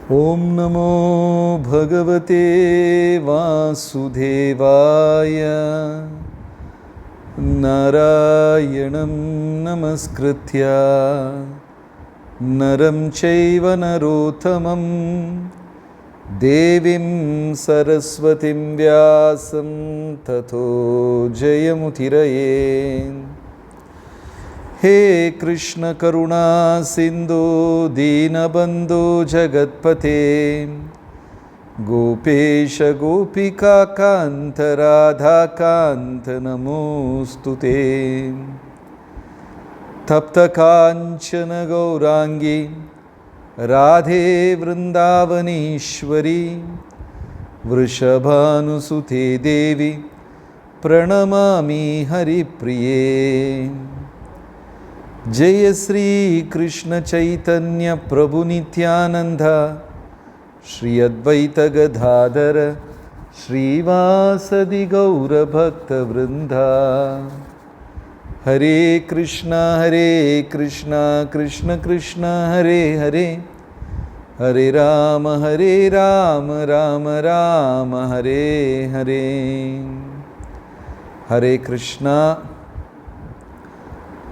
ओम नमो भगवते वासुदेवाय। नारायणं नमस्कृत्य नरं चैव नरोत्तमं देवीं सरस्वतीं व्यासं ततो जयमुदीरये। हे कृष्ण करुणा सिंधु दीनबंधु जगत्पते गोपेश गोपिका कांत राधा कांत नमोस्तुते। तप्त कांचन गौरांगी राधे वृंदावनेश्वरी वृषभानुसुते देवी प्रणमामि हरिप्रिये। जय श्री कृष्ण चैतन्य प्रभु नित्यानंद श्री अद्वैत गदाधर श्रीवासदि गौर भक्त वृंदा। हरे कृष्णा कृष्ण कृष्ण हरे हरे, हरे राम राम राम हरे हरे। हरे कृष्णा।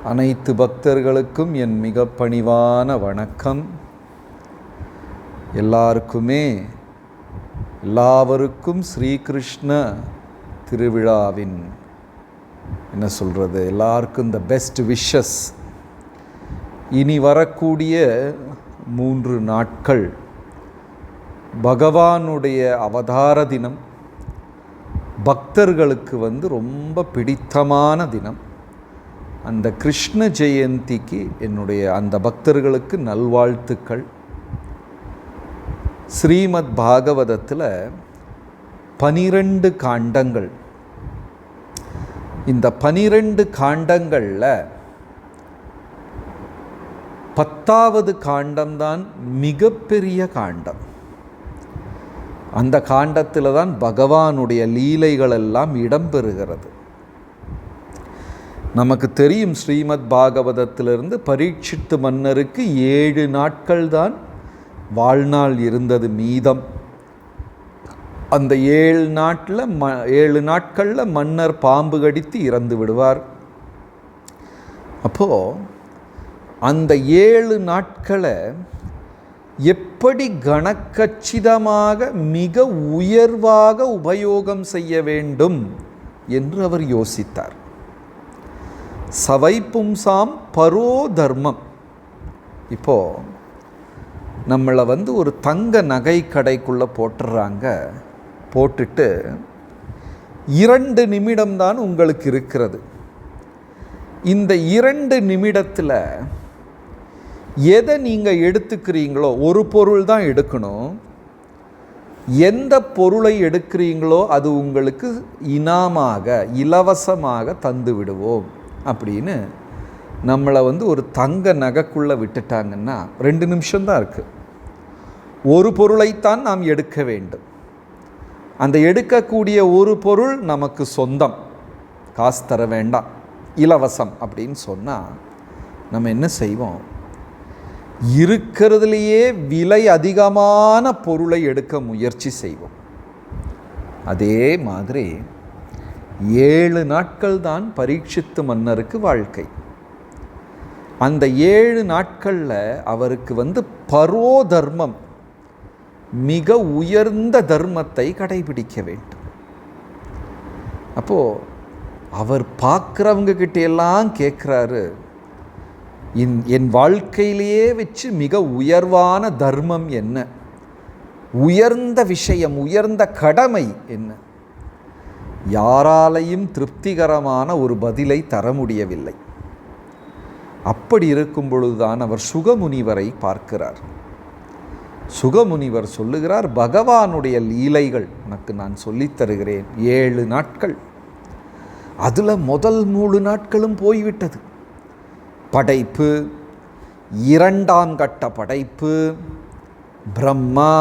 அனைத்து பக்தர்களுக்கும் என் மிக பணிவான வணக்கம். எல்லாருக்கும் ஸ்ரீகிருஷ்ண திருவிழாவின் என்ன சொல்கிறது, எல்லாருக்கும் த பெஸ்ட் விஷஸ். இனி வரக்கூடிய 3 நாட்கள் பகவானுடைய அவதார தினம். பக்தர்களுக்கு ரொம்ப பிடித்தமான தினம். அந்த கிருஷ்ண ஜெயந்திக்கு என்னுடைய அந்த பக்தர்களுக்கு நல்வாழ்த்துக்கள். ஸ்ரீமத் பாகவதத்தில் 12 காண்டங்கள். இந்த 12 காண்டங்களில் 10வது காண்டம்தான் மிகப்பெரிய காண்டம். அந்த காண்டத்தில் தான் பகவானுடைய லீலைகள் எல்லாம் இடம்பெறுகிறது. நமக்கு தெரியும், ஸ்ரீமத் பாகவதத்திலிருந்து பரீட்சித்து மன்னருக்கு 7 நாட்கள் தான் வாழ்நாள் இருந்தது மீதம். அந்த 7 நாட்களில் மன்னர் பாம்பு கடித்து இறந்து விடுவார். அப்போது அந்த 7 நாட்களை எப்படி கணக்கச்சிதமாக மிக உயர்வாக உபயோகம் செய்ய வேண்டும் என்று அவர் யோசித்தார். சவை பும்சாம் பரோ தர்மம். இப்போது நம்மளை ஒரு தங்க நகை கடைக்குள்ளே போட்டுட்டு 2 நிமிடம்தான் உங்களுக்கு இருக்கிறது. இந்த 2 நிமிடத்தில் எதை நீங்கள் எடுத்துக்கிறீங்களோ, ஒரு பொருள் தான் எடுக்கணும். எந்த பொருளை எடுக்கிறீங்களோ அது உங்களுக்கு இனாமாக இலவசமாக தந்து விடுவோம் அப்படின்னு நம்மளை ஒரு தங்க நகைக்குள்ளே விட்டுட்டாங்கன்னா 2 நிமிஷம்தான் இருக்குது. ஒரு பொருளைத்தான் நாம் எடுக்க வேண்டும். அந்த எடுக்கக்கூடிய ஒரு பொருள் நமக்கு சொந்தம், காசு தர வேண்டாம், இலவசம் அப்படின்னு சொன்னால் நம்ம என்ன செய்வோம்? இருக்கிறதுலையே விலை அதிகமான பொருளை எடுக்க முயற்சி செய்வோம். அதே மாதிரி 7 நாட்கள் தான் பரீட்சித்து மன்னருக்கு வாழ்க்கை. அந்த 7 நாட்களில் அவருக்கு பரோ தர்மம், மிக உயர்ந்த தர்மத்தை கடைபிடிக்க வேண்டும். அப்போது அவர் பார்க்குறவங்க கிட்டையெல்லாம் கேட்குறாரு, என் வாழ்க்கையிலேயே வச்சு மிக உயர்வான தர்மம் என்ன, உயர்ந்த விஷயம், உயர்ந்த கடமை என்ன? யாராலையும் திருப்திகரமான ஒரு பதிலை தர முடியவில்லை. அப்படி இருக்கும் பொழுதுதான் அவர் சுகமுனிவரை பார்க்கிறார். சுகமுனிவர் சொல்லுகிறார், பகவானுடைய லீலைகள் உனக்கு நான் சொல்லித் தருகிறேன். 7 நாட்கள். அதில் முதல் 3 நாட்களும் போய்விட்டது. படைப்பு, 2ஆம் கட்ட படைப்பு, பிரம்மா,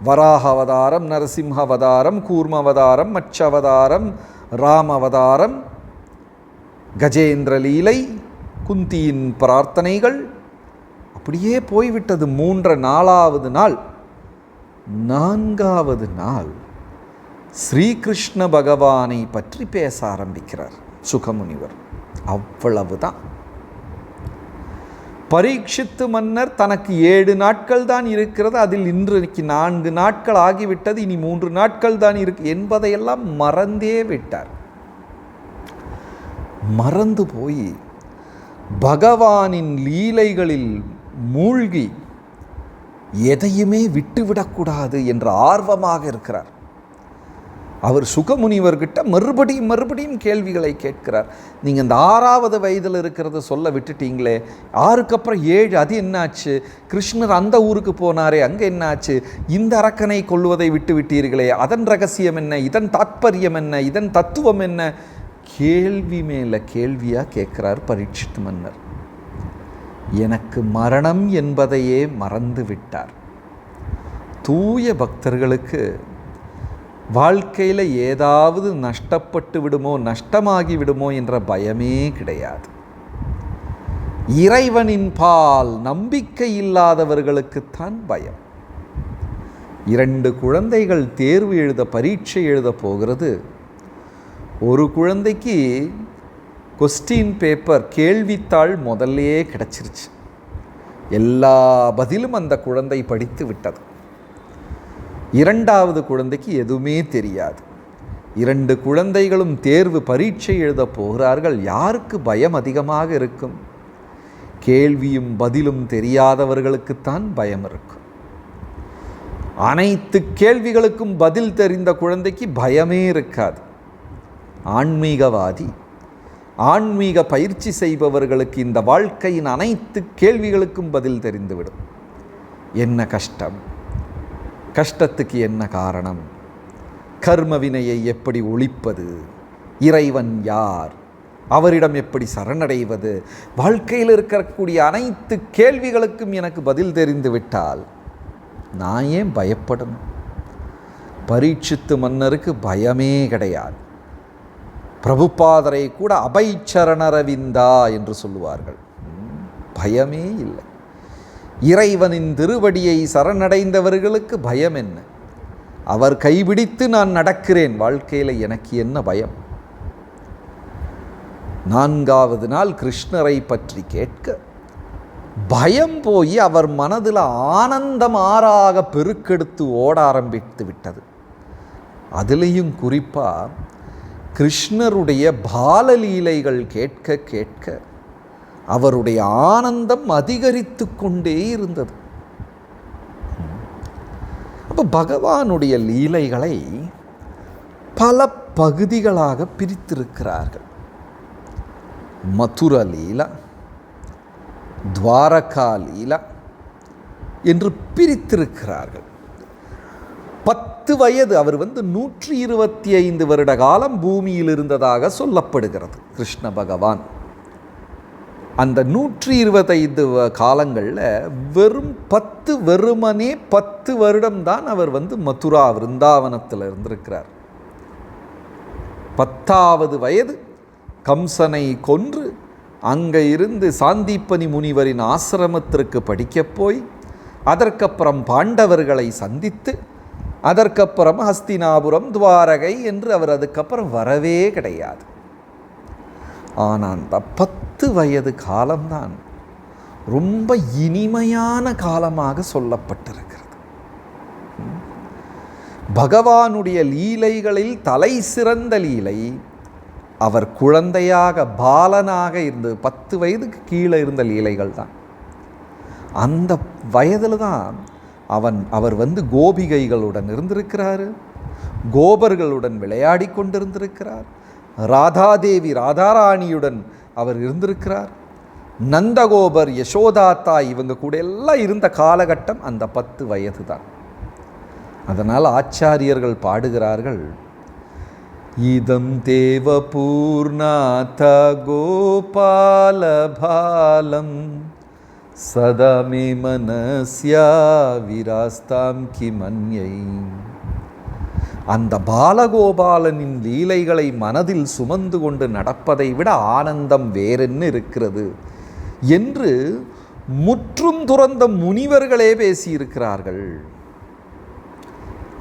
வராக அவதாரம், நரசிம்ம அவதாரம், கூர்ம அவதாரம், மச்ச அவதாரம், ராம அவதாரம், கஜேந்திர லீலை, குந்தியின் பிரார்த்தனைகள், அப்படியே போய்விட்டது. 4வது நாள் 4வது நாள் ஸ்ரீகிருஷ்ண பகவானை பற்றி பேச ஆரம்பிக்கிறார் சுகமுனிவர். அவ்வளவுதான். பரீட்சித்து மன்னர் தனக்கு 7 நாட்கள் தான் இருக்கிறது, அதில் இன்றைக்கு 4 நாட்கள் ஆகிவிட்டது, இனி 3 நாட்கள் தான் இருக்கு என்பதையெல்லாம் மறந்தே விட்டார். மறந்து போய் பகவானின் லீலைகளில் மூழ்கி எதையுமே விட்டுவிடக்கூடாது என்ற ஆர்வமாக இருக்கிறார். அவர் சுகமுனிவர்கிட்ட மறுபடியும் கேள்விகளை கேட்கிறார். நீங்கள் இந்த 6வது வயதில் இருக்கிறத சொல்ல விட்டுட்டீங்களே, 6க்கு அப்புறம் 7 அது என்னாச்சு? கிருஷ்ணர் அந்த ஊருக்கு போனாரே, அங்கே என்னாச்சு? இந்த அரக்கனை கொல்லுவதை விட்டு விட்டீர்களே, அதன் ரகசியம் என்ன? இதன் தாத்பரியம் என்ன? இதன் தத்துவம் என்ன? கேள்வி மேல கேள்வியாக கேட்கிறார் பரீட்சித் மன்னர். எனக்கு மரணம் என்பதையே மறந்து விட்டார். தூய பக்தர்களுக்கு வாழ்க்கையில் ஏதாவது நஷ்டப்பட்டு விடுமோ, நஷ்டமாகி விடுமோ என்ற பயமே கிடையாது. இறைவனின் பால் நம்பிக்கை இல்லாதவர்களுக்குத்தான் பயம். 2 குழந்தைகள் தேர்வு எழுத, பரீட்சை எழுத போகிறது. ஒரு குழந்தைக்கு கொஸ்டின் பேப்பர், கேள்வித்தாள் முதல்லையே கிடச்சிருச்சு. எல்லா பதிலும் அந்த குழந்தை படித்து விட்டது. 2வது குழந்தைக்கு எதுவுமே தெரியாது. 2 குழந்தைகளும் தேர்வு பரீட்சை எழுத போகிறார்கள். யாருக்கு பயம் அதிகமாக இருக்கும்? கேள்வியும் பதிலும் தெரியாதவர்களுக்குத்தான் பயம் இருக்கும். அனைத்து கேள்விகளுக்கும் பதில் தெரிந்த குழந்தைக்கு பயமே இருக்காது. ஆன்மீகவாதி, ஆன்மீக பயிற்சி செய்பவர்களுக்கு இந்த வாழ்க்கையின் அனைத்து கேள்விகளுக்கும் பதில் தெரிந்துவிடும். என்ன கஷ்டம்? கஷ்டத்துக்கு என்ன காரணம்? கர்ம வினையை எப்படி ஒழிப்பது? இறைவன் யார்? அவரிடம் எப்படி சரணடைவது? வாழ்க்கையில் இருக்கக்கூடிய அனைத்து கேள்விகளுக்கும் எனக்கு பதில் தெரிந்து விட்டால் நான் ஏன் பயப்படணும்? பரீட்சித்து மன்னருக்கு பயமே கிடையாது. பிரபுபாதரை கூட அபைச்சரணரவிந்தா என்று சொல்லுவார்கள். பயமே இல்லை. இறைவனின் திருவடியை சரணடைந்தவர்களுக்கு பயம் என்ன? அவர் கைபிடித்து நான் நடக்கிறேன், வாழ்க்கையில் எனக்கு என்ன பயம்? 4வது நாள் கிருஷ்ணரை பற்றி கேட்க பயம் போய் அவர் மனதில் ஆனந்தம் ஆறாக பெருக்கெடுத்து ஓட ஆரம்பித்து விட்டது. அதிலையும் குறிப்பாக கிருஷ்ணருடைய பாலலீலைகள் கேட்க கேட்க அவருடைய ஆனந்தம் அதிகரித்து கொண்டே இருந்தது. அப்போ பகவானுடைய லீலைகளை பல பகுதிகளாக பிரித்திருக்கிறார்கள். மதுர லீலா, துவாரகா லீலா என்று பிரித்திருக்கிறார்கள். 10 வயது அவர் 125 வருட காலம் பூமியில் இருந்ததாக சொல்லப்படுகிறது கிருஷ்ண பகவான். அந்த 125 காலங்களில் வெறுமனே 10 வருடம்தான் அவர் மதுரா விருந்தாவனத்தில் இருந்திருக்கிறார். 10வது வயது கம்சனை கொன்று அங்கே இருந்து சாந்தீப்பனி முனிவரின் ஆசிரமத்திற்கு படிக்கப் போய் அதற்கப்புறம் பாண்டவர்களை சந்தித்து அதற்கப்புறம் ஹஸ்தினாபுரம், துவாரகை என்று அவர் அதுக்கப்புறம் வரவே கிடையாது. ஆனால் அந்த 10 வயது காலம்தான் ரொம்ப இனிமையான காலமாக சொல்லப்பட்டிருக்கிறது. பகவானுடைய லீலைகளில் தலை சிறந்த லீலை அவர் குழந்தையாக, பாலனாக இருந்து 10 வயதுக்கு கீழே இருந்த லீலைகள் தான். அந்த வயதில் தான் அவர் கோபிகைகளுடன் இருந்திருக்கிறார், கோபர்களுடன் விளையாடி கொண்டிருந்திருக்கிறார், ராதாதேவி ராதாராணியுடன் அவர் இருந்திருக்கிறார், நந்தகோபர், யசோதாத்தா இவங்க கூட எல்லாம் இருந்த காலகட்டம் அந்த 10 வயது தான். அதனால் ஆச்சாரியர்கள் பாடுகிறார்கள், இதம் தேவ பூர்ணாத கோபால பாலம் சதமே மனஸ்யா விராஸ்தாம் கிமன்யை. அந்த பாலகோபாலனின் லீலைகளை மனதில் சுமந்து கொண்டு நடப்பதை விட ஆனந்தம் வேறென்ன இருக்கிறது என்று முற்றும் துறந்த முனிவர்களே பேசியிருக்கிறார்கள்.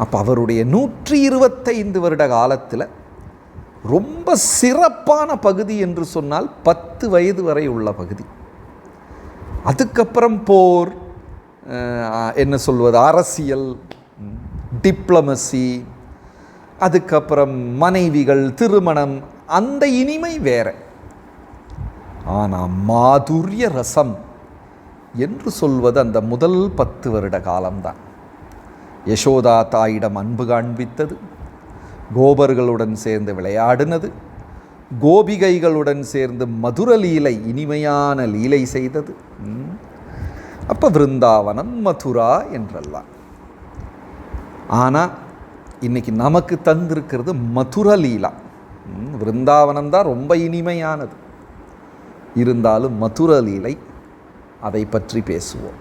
அப்போ அவருடைய 125 வருட காலத்தில் ரொம்ப சிறப்பான பகுதி என்று சொன்னால் 10 வயது வரை உள்ள பகுதி. அதுக்கப்புறம் போர், என்ன சொல்வது, அரசியல், டிப்ளமசி, அதுக்கப்புறம் மனைவிகள், திருமணம், அந்த இனிமை வேற. ஆனால் மாதுரிய ரசம் என்று சொல்வது அந்த முதல் 10 வருட காலம்தான். யசோதா தாயிடம் அன்பு காண்பித்தது, கோபர்களுடன் சேர்ந்து விளையாடினது, கோபிகைகளுடன் சேர்ந்து மதுர லீலை, இனிமையான லீலை செய்தது. அப்போ விருந்தாவனம், மதுரா என்றெல்லாம். ஆனால் இன்னைக்கு நமக்கு தந்திருக்கிறது மதுர லீலா. விருந்தாவனம் தான் ரொம்ப இனிமையானது, இருந்தாலும் மதுர லீலை, அதை பற்றி பேசுவோம்.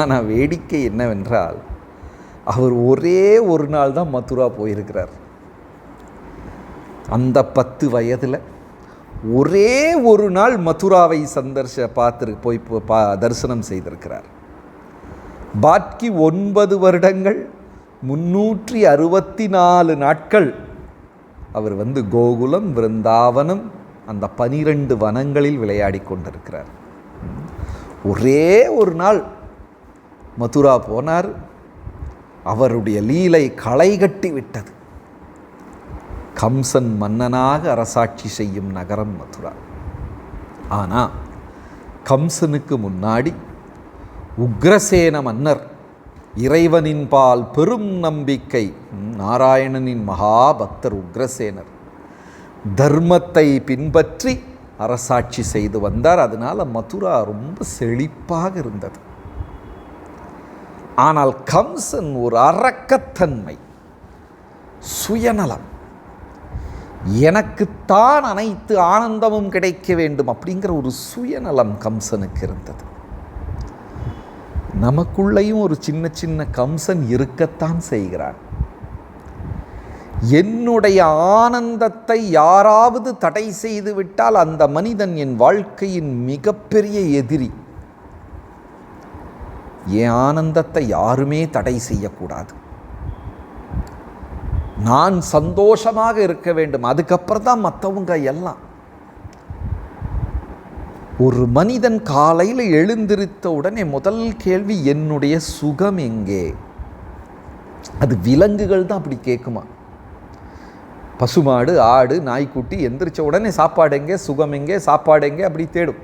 ஆனால் வேடிக்கை என்னவென்றால், அவர் ஒரே ஒரு நாள் தான் மதுரா போயிருக்கிறார். அந்த 10 வயதில் ஒரே ஒரு நாள் மதுராவை போய் தரிசனம் செய்திருக்கிறார். பாக்கி 9 வருடங்கள் 364 நாட்கள் அவர் கோகுலம், விருந்தாவனம், அந்த 12 வனங்களில் விளையாடி கொண்டிருக்கிறார். ஒரே ஒரு நாள் மதுரா போனார். அவருடைய லீலை களை கட்டி விட்டது. கம்சன் மன்னனாக அரசாட்சி செய்யும் நகரம் மதுரா. ஆனால் கம்சனுக்கு முன்னாடி உக்ரசேன மன்னர், இறைவனின் பால் பெரும் நம்பிக்கை, நாராயணனின் மகாபக்தர் உக்ரசேனர், தர்மத்தை பின்பற்றி அரசாட்சி செய்து வந்தார். அதனால் மதுரா ரொம்ப செழிப்பாக இருந்தது. ஆனால் கம்சன் ஒரு அரக்கத்தன்மை, சுயநலம், எனக்குத்தான் அனைத்து ஆனந்தமும் கிடைக்க வேண்டும் அப்படிங்கிற ஒரு சுயநலம் கம்சனுக்கு இருந்தது. நமக்குள்ளேயும் ஒரு சின்ன சின்ன கம்சன் இருக்கத்தான் செய்கிறான். என்னுடைய ஆனந்தத்தை யாராவது தடை செய்து விட்டால் அந்த மனிதன் என் வாழ்க்கையின் மிகப்பெரிய எதிரி. என் ஆனந்தத்தை யாருமே தடை செய்யக்கூடாது. நான் சந்தோஷமாக இருக்க வேண்டும், அதுக்கப்புறம் தான் மற்றவங்க எல்லாம். ஒரு மனிதன் காலையில் எழுந்திருத்த உடனே முதல் கேள்வி, என்னுடைய சுகம் எங்கே? அது விலங்குகள் தான் அப்படி கேட்குமா? பசுமாடு, ஆடு, நாய்க்குட்டி எந்திரிச்ச உடனே சாப்பாடு எங்கே, சுகம் எங்கே, சாப்பாடு எங்கே அப்படி தேடும்.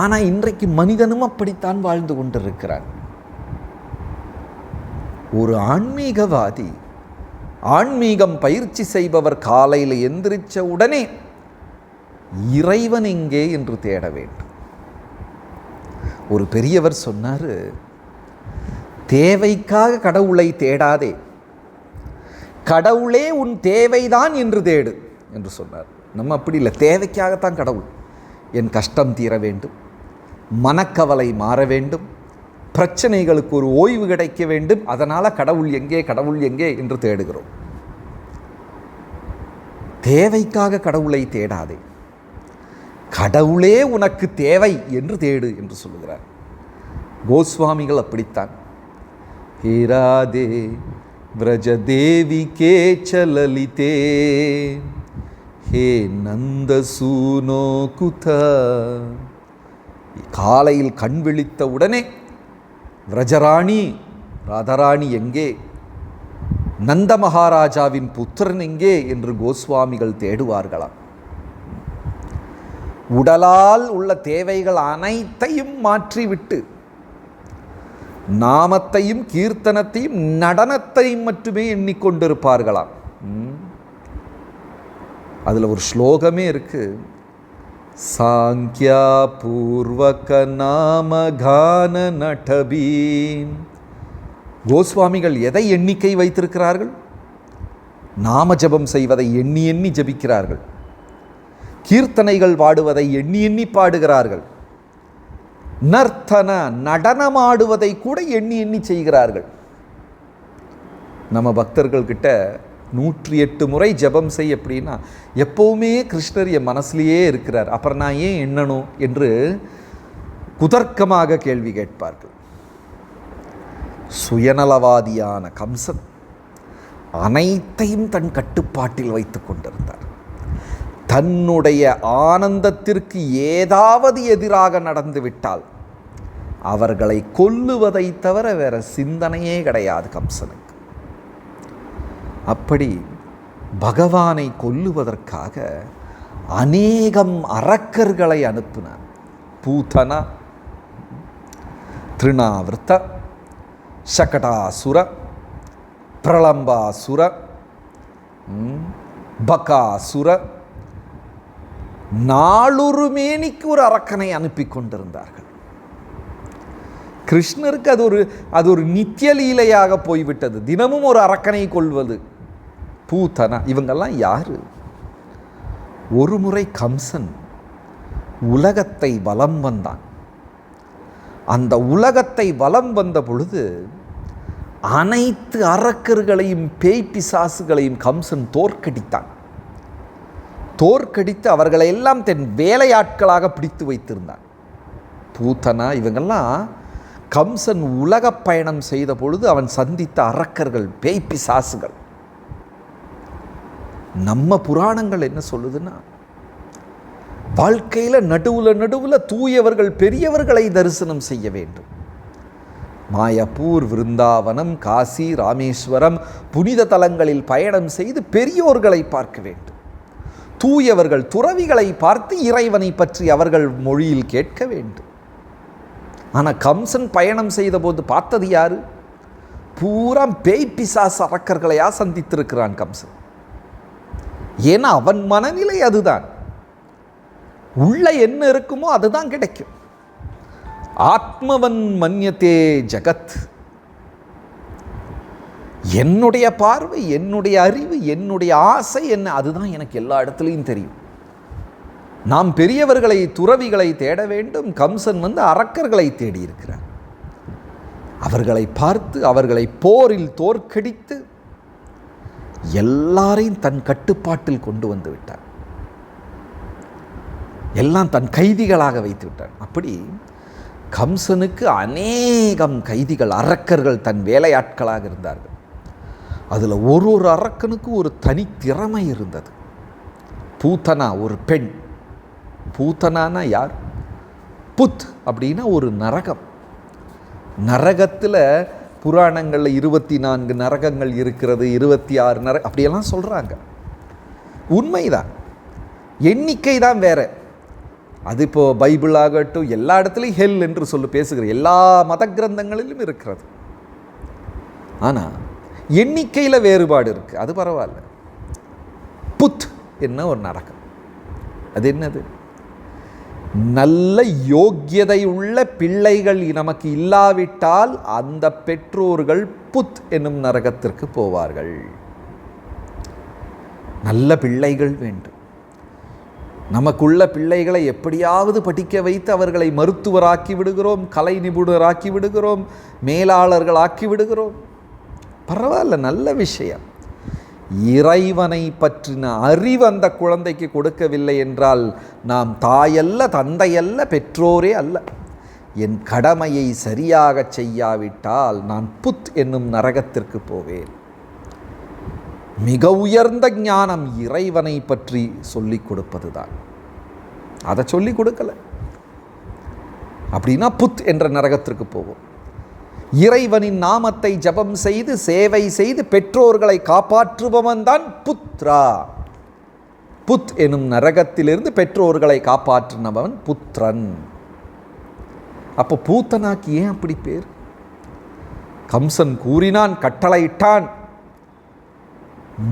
ஆனால் இன்றைக்கு மனிதனும் அப்படித்தான் வாழ்ந்து கொண்டிருக்கிறான். ஒரு ஆன்மீகவாதி, ஆன்மீகம் பயிற்சி செய்பவர் காலையில் எந்திரிச்ச உடனே இறைவன் எங்கே என்று தேட வேண்டும். ஒரு பெரியவர் சொன்னார், தேவைக்காக கடவுளை தேடாதே, கடவுளே உன் தேவைதான் என்று தேடு என்று சொன்னார். நம்ம அப்படி இல்லை, தேவைக்காகத்தான் கடவுள். என் கஷ்டம் தீர வேண்டும், மனக்கவலை மாற வேண்டும், பிரச்சனைகளுக்கு ஒரு ஓய்வு கிடைக்க வேண்டும், அதனால் கடவுள் எங்கே, கடவுள் எங்கே என்று தேடுகிறோம். தேவைக்காக கடவுளை தேடாதே, கடவுளே உனக்கு தேவை என்று தேடு என்று சொல்லுகிறார். கோஸ்வாமிகள் அப்படித்தான். ஹே ராதே விரஜதேவி கே சலலிதே, ஹே நந்த சூனோ குதா. காலையில் கண் விழித்த உடனே விரஜராணி, ராதராணி எங்கே, நந்த மகாராஜாவின் புத்திரன் எங்கே என்று கோஸ்வாமிகள் தேடுவார்களாம். உடலால் உள்ள தேவைகள் அனைத்தையும் மாற்றிவிட்டு நாமத்தையும் கீர்த்தனத்தையும் நடனத்தையும் மட்டுமே எண்ணிக்கொண்டிருப்பார்களாம். அதில் ஒரு ஸ்லோகமே இருக்கு, சாங்கியா பூர்வக நாம கான நடபீம். கோஸ்வாமிகள் எதை எண்ணிக்கை வைத்திருக்கிறார்கள்? நாம ஜபம் செய்வதை எண்ணி எண்ணி ஜபிக்கிறார்கள், கீர்த்தனைகள் பாடுவதை எண்ணி எண்ணி பாடுகிறார்கள், நர்த்தன நடனமாடுவதை கூட எண்ணி எண்ணி செய்கிறார்கள். நம்ம பக்தர்கள்கிட்ட 108 முறை ஜபம் செய் அப்படின்னா, எப்போவுமே கிருஷ்ணர் என் மனசுலேயே இருக்கிறார், அப்புறம் நான் ஏன் எண்ணணும் என்று குதர்க்கமாக கேள்வி கேட்பார்கள். சுயநலவாதியான கம்சன் அனைத்தையும் தன் கட்டுப்பாட்டில் வைத்து கொண்டிருந்தார். தன்னுடைய ஆனந்தத்திற்கு ஏதாவது எதிராக நடந்துவிட்டால் அவர்களை கொல்லுவதை தவிர வேற சிந்தனையே கிடையாது கம்சனுக்கு. அப்படி பகவானை கொல்லுவதற்காக அநேகம் அரக்கர்களை அனுப்பினார். பூதனா, திருணாவிருத்த, சகடாசுர, பிரளம்பாசுர, பகாசுர, நாளொரு மேனிக்கு ஒரு அரக்கனை அனுப்பி கொண்டிருந்தார்கள். கிருஷ்ணருக்கு அது ஒரு நித்திய லீலையாக போய்விட்டது. தினமும் ஒரு அரக்கனை கொள்வது. பூதனா இவங்கெல்லாம் யாரு? ஒரு முறை கம்சன் உலகத்தை வலம் வந்தான். அந்த உலகத்தை வலம் வந்த பொழுது அனைத்து அரக்கர்களையும் பேய் பிசாசுகளையும் கம்சன் தோற்கடித்தான். தோற்கடித்து அவர்களை எல்லாம் தன் வேலையாட்களாக பிடித்து வைத்திருந்தான். பூதனா இவங்கெல்லாம் கம்சன் உலக பயணம் செய்த பொழுது அவன் சந்தித்த அரக்கர்கள், பேய் பிசாசுகள். நம்ம புராணங்கள் என்ன சொல்லுதுன்னா, வாழ்க்கையில் நடுவில் தூயவர்கள் பெரியவர்களை தரிசனம் செய்ய வேண்டும். மாயப்பூர், விருந்தாவனம், காசி, ராமேஸ்வரம் புனித தலங்களில் பயணம் செய்து பெரியோர்களை பார்க்க வேண்டும். தூயவர்கள் துறவிகளை பார்த்து இறைவனை பற்றி அவர்கள் மொழியில் கேட்க வேண்டும். ஆனால் கம்சன் பயணம் செய்த போது பார்த்தது யாரு? பூரா பேய் பிசாசு அரக்கர்களையா சந்தித்திருக்கிறான் கம்சன். ஏன்னா அவன் மனநிலை அதுதான். உள்ள என்ன இருக்குமோ அதுதான் கிடைக்கும். ஆத்மவன் மன்யத்தே ஜகத். என்னுடைய பார்வை, என்னுடைய அறிவு, என்னுடைய ஆசை என்ன, அதுதான் எனக்கு எல்லா இடத்துலையும் தெரியும். நாம் பெரியவர்களை துறவிகளை தேட வேண்டும். கம்சன் அரக்கர்களை தேடி இருக்கிறார். அவர்களை பார்த்து அவர்களை போரில் தோற்கடித்து எல்லாரையும் தன் கட்டுப்பாட்டில் கொண்டு வந்து விட்டார். எல்லாம் தன் கைதிகளாக வைத்து விட்டார். அப்படி கம்சனுக்கு அநேகம் கைதிகள், அரக்கர்கள் தன் வேலையாட்களாக இருந்தார்கள். அதில் ஒரு அரக்கனுக்கு ஒரு தனி திறமை இருந்தது. பூதனா ஒரு பெண். பூதனானா யார்? புத் அப்படின்னா ஒரு நரகம். நரகத்தில் புராணங்களில் 24 நரகங்கள் இருக்கிறது, 26 நரகம் அப்படியெல்லாம் சொல்கிறாங்க. உண்மைதான், எண்ணிக்கை தான் வேற. அது இப்போது பைபிள் ஆகட்டும் எல்லா இடத்துலையும் ஹெல் என்று பேசுகிற எல்லா மத கிரந்தங்களிலும் இருக்கிறது. ஆனால் எண்ணிக்கையில் வேறுபாடு இருக்குது. அது பரவாயில்ல. புத் என்ன ஒரு நரகம். அது என்னது? நல்ல யோக்கியதை உள்ள பிள்ளைகள் நமக்கு இல்லாவிட்டால் அந்த பெற்றோர்கள் புத் என்னும் நரகத்திற்கு போவார்கள். நல்ல பிள்ளைகள் வேண்டும். நமக்குள்ள பிள்ளைகளை எப்படியாவது படிக்க வைத்து அவர்களை மருத்துவராக்கி விடுகிறோம், கலை நிபுணராக்கி விடுகிறோம், மேலாளர்கள் ஆக்கி விடுகிறோம். பரவாயில்ல, நல்ல விஷயம். இறைவனை பற்றின அறிவு அந்த குழந்தைக்கு கொடுக்கவில்லை என்றால் நாம் தாயல்ல, தந்தையல்ல, பெற்றோரே அல்ல. என் கடமையை சரியாக செய்யாவிட்டால் நான் புத் என்னும் நரகத்திற்கு போவேன். மிக உயர்ந்த ஞானம் இறைவனை பற்றி சொல்லிக் கொடுப்பது தான். அதை சொல்லிக் கொடுக்கல அப்படின்னா புத் என்ற நரகத்திற்கு போவோம். இறைவனின் நாமத்தை ஜபம் செய்து சேவை செய்து பெற்றோர்களை காப்பாற்றுபவன் தான் புத்ரா. புத் எனும் நரகத்திலிருந்து பெற்றோர்களை காப்பாற்றினவன் புத்திரன். அப்போ பூத்தனாக்கு ஏன் அப்படி பேர்? கம்சன் கூறினான், கட்டளையிட்டான்,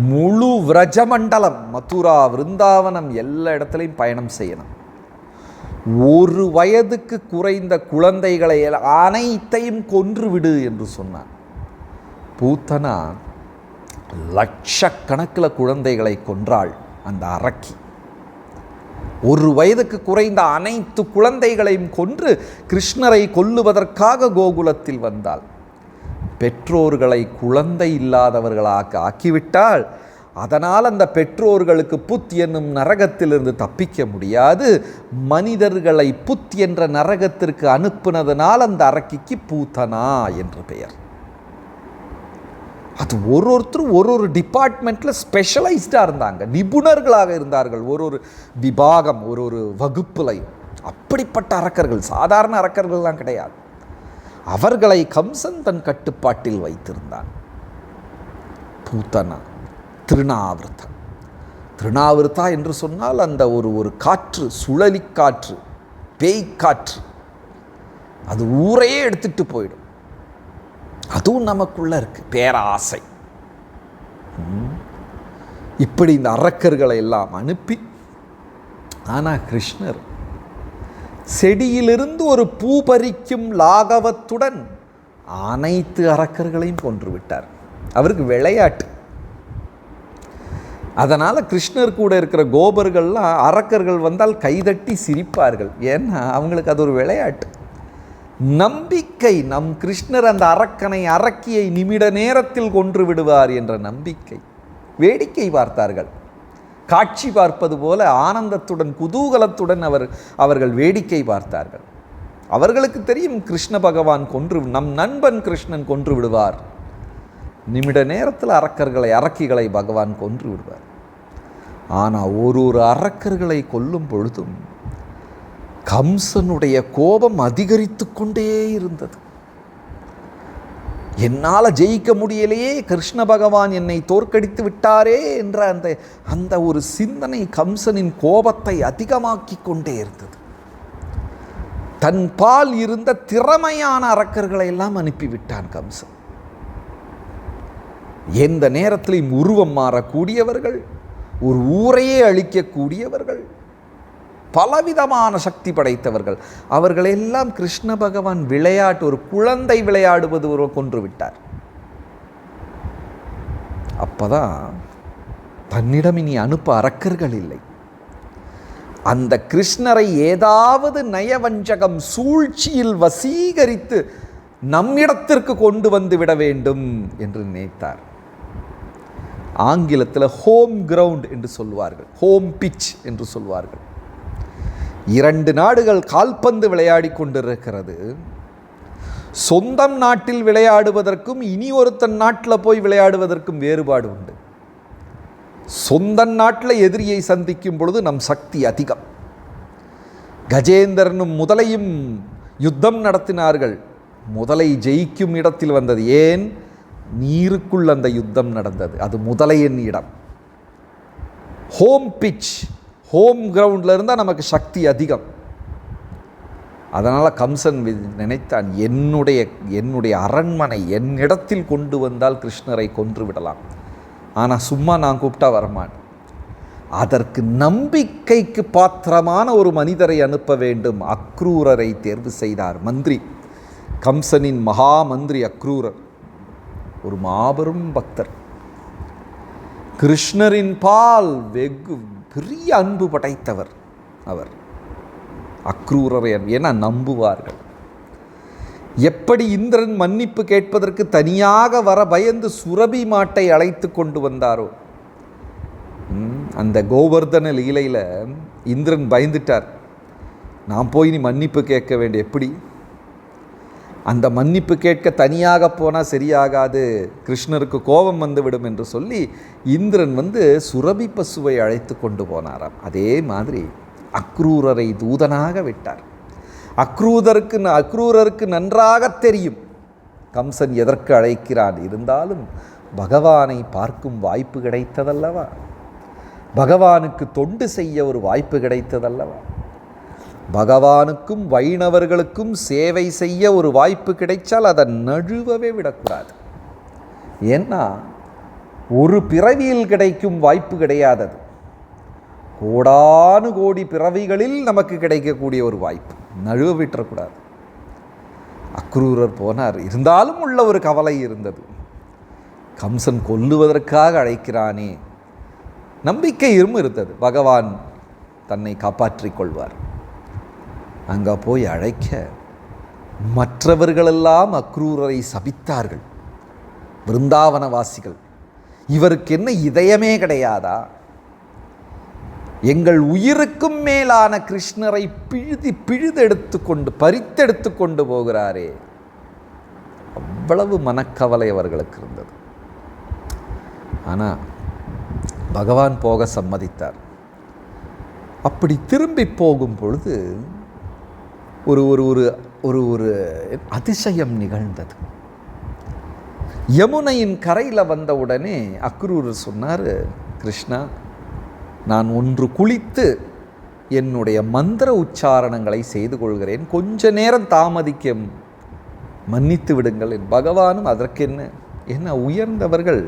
முழு விரஜமண்டலம், மதுரா, விருந்தாவனம் எல்லா இடத்துலையும் பயணம் செய்யணும். 1 வயதுக்கு குறைந்த குழந்தைகளை அனைத்தையும் கொன்றுவிடு என்று சொன்னான். பூத்தனா லட்சக்கணக்கில் குழந்தைகளை கொன்றாள் அந்த அரக்கி. 1 வயதுக்கு குறைந்த அனைத்து குழந்தைகளையும் கொன்று கிருஷ்ணரை கொல்லுவதற்காக கோகுலத்தில் வந்தாள். பெற்றோர்களை குழந்தை இல்லாதவர்களாக ஆக்கிவிட்டால் அதனால் அந்த பெற்றோர்களுக்கு புத் என்னும் நரகத்திலிருந்து தப்பிக்க முடியாது. மனிதர்களை புத் என்ற நரகத்திற்கு அனுப்பினதனால் அந்த அரக்கிக்கு பூத்தனா என்று பெயர். அது ஒருத்தரும் ஒரு டிபார்ட்மெண்ட்டில் ஸ்பெஷலைஸ்டாக இருந்தாங்க, நிபுணர்களாக இருந்தார்கள். ஒரு விபாகம், ஒரு வகுப்புலையும். அப்படிப்பட்ட அரக்கர்கள், சாதாரண அரக்கர்கள்லாம் கிடையாது. அவர்களை கம்சன் தன் கட்டுப்பாட்டில் வைத்திருந்தான். பூத்தனா, திருநாவிருத்தா. திருநாவிருத்தா என்று சொன்னால் அந்த ஒரு காற்று, சுழலி காற்று, பேய்க்காற்று, அது ஊரையே எடுத்துட்டு போயிடும். அதுவும் நமக்குள்ள இருக்கு, பேராசை. இப்படி இந்த அரக்கர்களை எல்லாம் அனுப்பி, ஆனால் கிருஷ்ணர் செடியிலிருந்து ஒரு பூ பறிக்கும் லாகவத்துடன் அனைத்து அரக்கர்களையும் கொன்று விட்டார். அவருக்கு விளையாட்டு. அதனால் கிருஷ்ணர் கூட இருக்கிற கோபர்கள்லாம் அரக்கர்கள் வந்தால் கைதட்டி சிரிப்பார்கள். ஏன்னா அவங்களுக்கு அது ஒரு விளையாட்டு, நம்பிக்கை. நம் கிருஷ்ணர் அந்த அரக்கனை, அரக்கியை நிமிட நேரத்தில் கொன்று விடுவார் என்ற நம்பிக்கை. வேடிக்கை பார்த்தார்கள், காட்சி பார்ப்பது போல ஆனந்தத்துடன் குதூகலத்துடன் அவர்கள் வேடிக்கை பார்த்தார்கள். அவர்களுக்கு தெரியும் கிருஷ்ண பகவான் நம் நண்பன் கிருஷ்ணன் கொன்று விடுவார். நிமிட நேரத்தில் அரக்கிகளை பகவான் கொன்று விடுவார். ஆனால் ஒரு அரக்கர்களை கொல்லும் பொழுதும் கம்சனுடைய கோபம் அதிகரித்து கொண்டே இருந்தது. என்னால் ஜெயிக்க முடியலையே, கிருஷ்ண பகவான் என்னை தோற்கடித்து விட்டாரே என்ற அந்த ஒரு சிந்தனை கம்சனின் கோபத்தை அதிகமாக்கி கொண்டே இருந்தது. தன் பால் இருந்த திறமையான அரக்கர்களை எல்லாம் அனுப்பிவிட்டான் கம்சன். எந்த நேரத்திலும் உருவம் மாறக்கூடியவர்கள், ஒரு ஊரையே அழிக்கக்கூடியவர்கள், பலவிதமான சக்தி படைத்தவர்கள், அவர்களெல்லாம் கிருஷ்ண பகவான் விளையாட்டு, ஒரு குழந்தை விளையாடுவது ஒரு கொன்று விட்டார். அப்பதான் தன்னிடம் இனி அனுப்ப அரக்கர்கள் இல்லை. அந்த கிருஷ்ணரை ஏதாவது நயவஞ்சகம், சூழ்ச்சியில் வசீகரித்து நம்மிடத்திற்கு கொண்டு வந்து விட வேண்டும் என்று நினைத்தார். ஆங்கிலத்தில் ஹோம் கிரவுண்ட் என்று சொல்வார்கள், ஹோம் பிட்ச் என்று சொல்வார்கள். 2 நாடுகள் கால்பந்து விளையாடி கொண்டிருக்கிறது. சொந்தம் நாட்டில் விளையாடுவதற்கும் இனி ஒருத்தன் நாட்டில் போய் விளையாடுவதற்கும் வேறுபாடு உண்டு. சொந்த நாட்டில் எதிரியை சந்திக்கும் பொழுது நம் சக்தி அதிகம். கஜேந்திரனும் முதலையும் யுத்தம் நடத்தினார்கள். முதலை ஜெயிக்கும் இடத்தில் வந்தது. ஏன்? நீருக்குள் அந்த யுத்தம் நடந்தது. அது முதலையின் இடம். ஹோம் பிட்ச், ஹோம் கிரவுண்டில் இருந்தால் நமக்கு சக்தி அதிகம். அதனால் கம்சன் நினைத்தான், என்னுடைய அரண்மனை என்னிடத்தில் கொண்டு வந்தால் கிருஷ்ணரை கொன்று விடலாம். ஆனால் சும்மா நான் கூப்பிட்டா வரமாட்டேன். அதற்கு நம்பிக்கைக்கு பாத்திரமான ஒரு மனிதரை அனுப்ப வேண்டும். அக்ரூரரை தேர்வு செய்தார் மந்திரி. கம்சனின் மகா மந்திரி அக்ரூரர் ஒரு மாபெரும் பக்தர். கிருஷ்ணரின் பால் வெகு பெரிய அன்பு படைத்தவர் அவர். அக்ரூரரை என நம்புவார்கள். எப்படி இந்திரன் மன்னிப்பு கேட்பதற்கு தனியாக வர பயந்து சுரபி மாட்டை அழைத்து கொண்டு வந்தாரோ, அந்த கோவர்தன லீலையில் இந்திரன் பயந்துட்டார். நான் போய் நீ மன்னிப்பு கேட்க வேண்டிய, எப்படி அந்த மன்னிப்பு கேட்க தனியாக போனால் சரியாகாது, கிருஷ்ணருக்கு கோபம் வந்துவிடும் என்று சொல்லி இந்திரன் சுரபி பசுவை அழைத்து கொண்டு போனாராம். அதே மாதிரி அக்ரூரரை தூதனாக விட்டார். அக்ரூரருக்கு நன்றாக தெரியும் கம்சன் எதற்கு அழைக்கிறான். இருந்தாலும் பகவானை பார்க்கும் வாய்ப்பு கிடைத்ததல்லவா, பகவானுக்கு தொண்டு செய்ய ஒரு வாய்ப்பு கிடைத்ததல்லவா, பகவானுக்கும் வைணவர்களுக்கும் சேவை செய்ய ஒரு வாய்ப்பு கிடைச்சால் அதை நழுவவே விடக்கூடாது. ஏன்னா ஒரு பிறவியில் கிடைக்கும் வாய்ப்பு கிடையாதது, கோடானு கோடி பிறவிகளில் நமக்கு கிடைக்கக்கூடிய ஒரு வாய்ப்பு, நழுவ விட்டுறக்கூடாது. அக்ரூரர் போனார். இருந்தாலும் உள்ள ஒரு கவலை இருந்தது. கம்சன் கொல்லுவதற்காக அழைக்கிறானே, நம்பிக்கையும் இருந்தது பகவான் தன்னை காப்பாற்றிக் கொள்வார். அங்கே போய் அழைக்க மற்றவர்களெல்லாம் அக்ரூரரை சபித்தார்கள். பிருந்தாவனவாசிகள் இவருக்கு என்ன இதயமே கிடையாதா? எங்கள் உயிருக்கும் மேலான கிருஷ்ணரை பிழுதெடுத்து கொண்டு பறித்தெடுத்து கொண்டு போகிறாரே. அவ்வளவு மனக்கவலை அவர்களுக்கு இருந்தது. ஆனால் பகவான் போக சம்மதித்தார். அப்படி திரும்பி போகும் பொழுது ஒரு ஒரு ஒரு ஒரு ஒரு அதிசயம் நிகழ்ந்தது. யமுனையின் கரையில் வந்தவுடனே அக்ரூரர் சொன்னார், கிருஷ்ணா, நான் ஒன்று குளித்து என்னுடைய மந்திர உச்சாரணங்களை செய்து கொள்கிறேன், கொஞ்ச நேரம் தாமதிக்க மன்னித்து விடுங்கள். பகவானும் அதற்கென்ன உயர்ந்தவர்கள்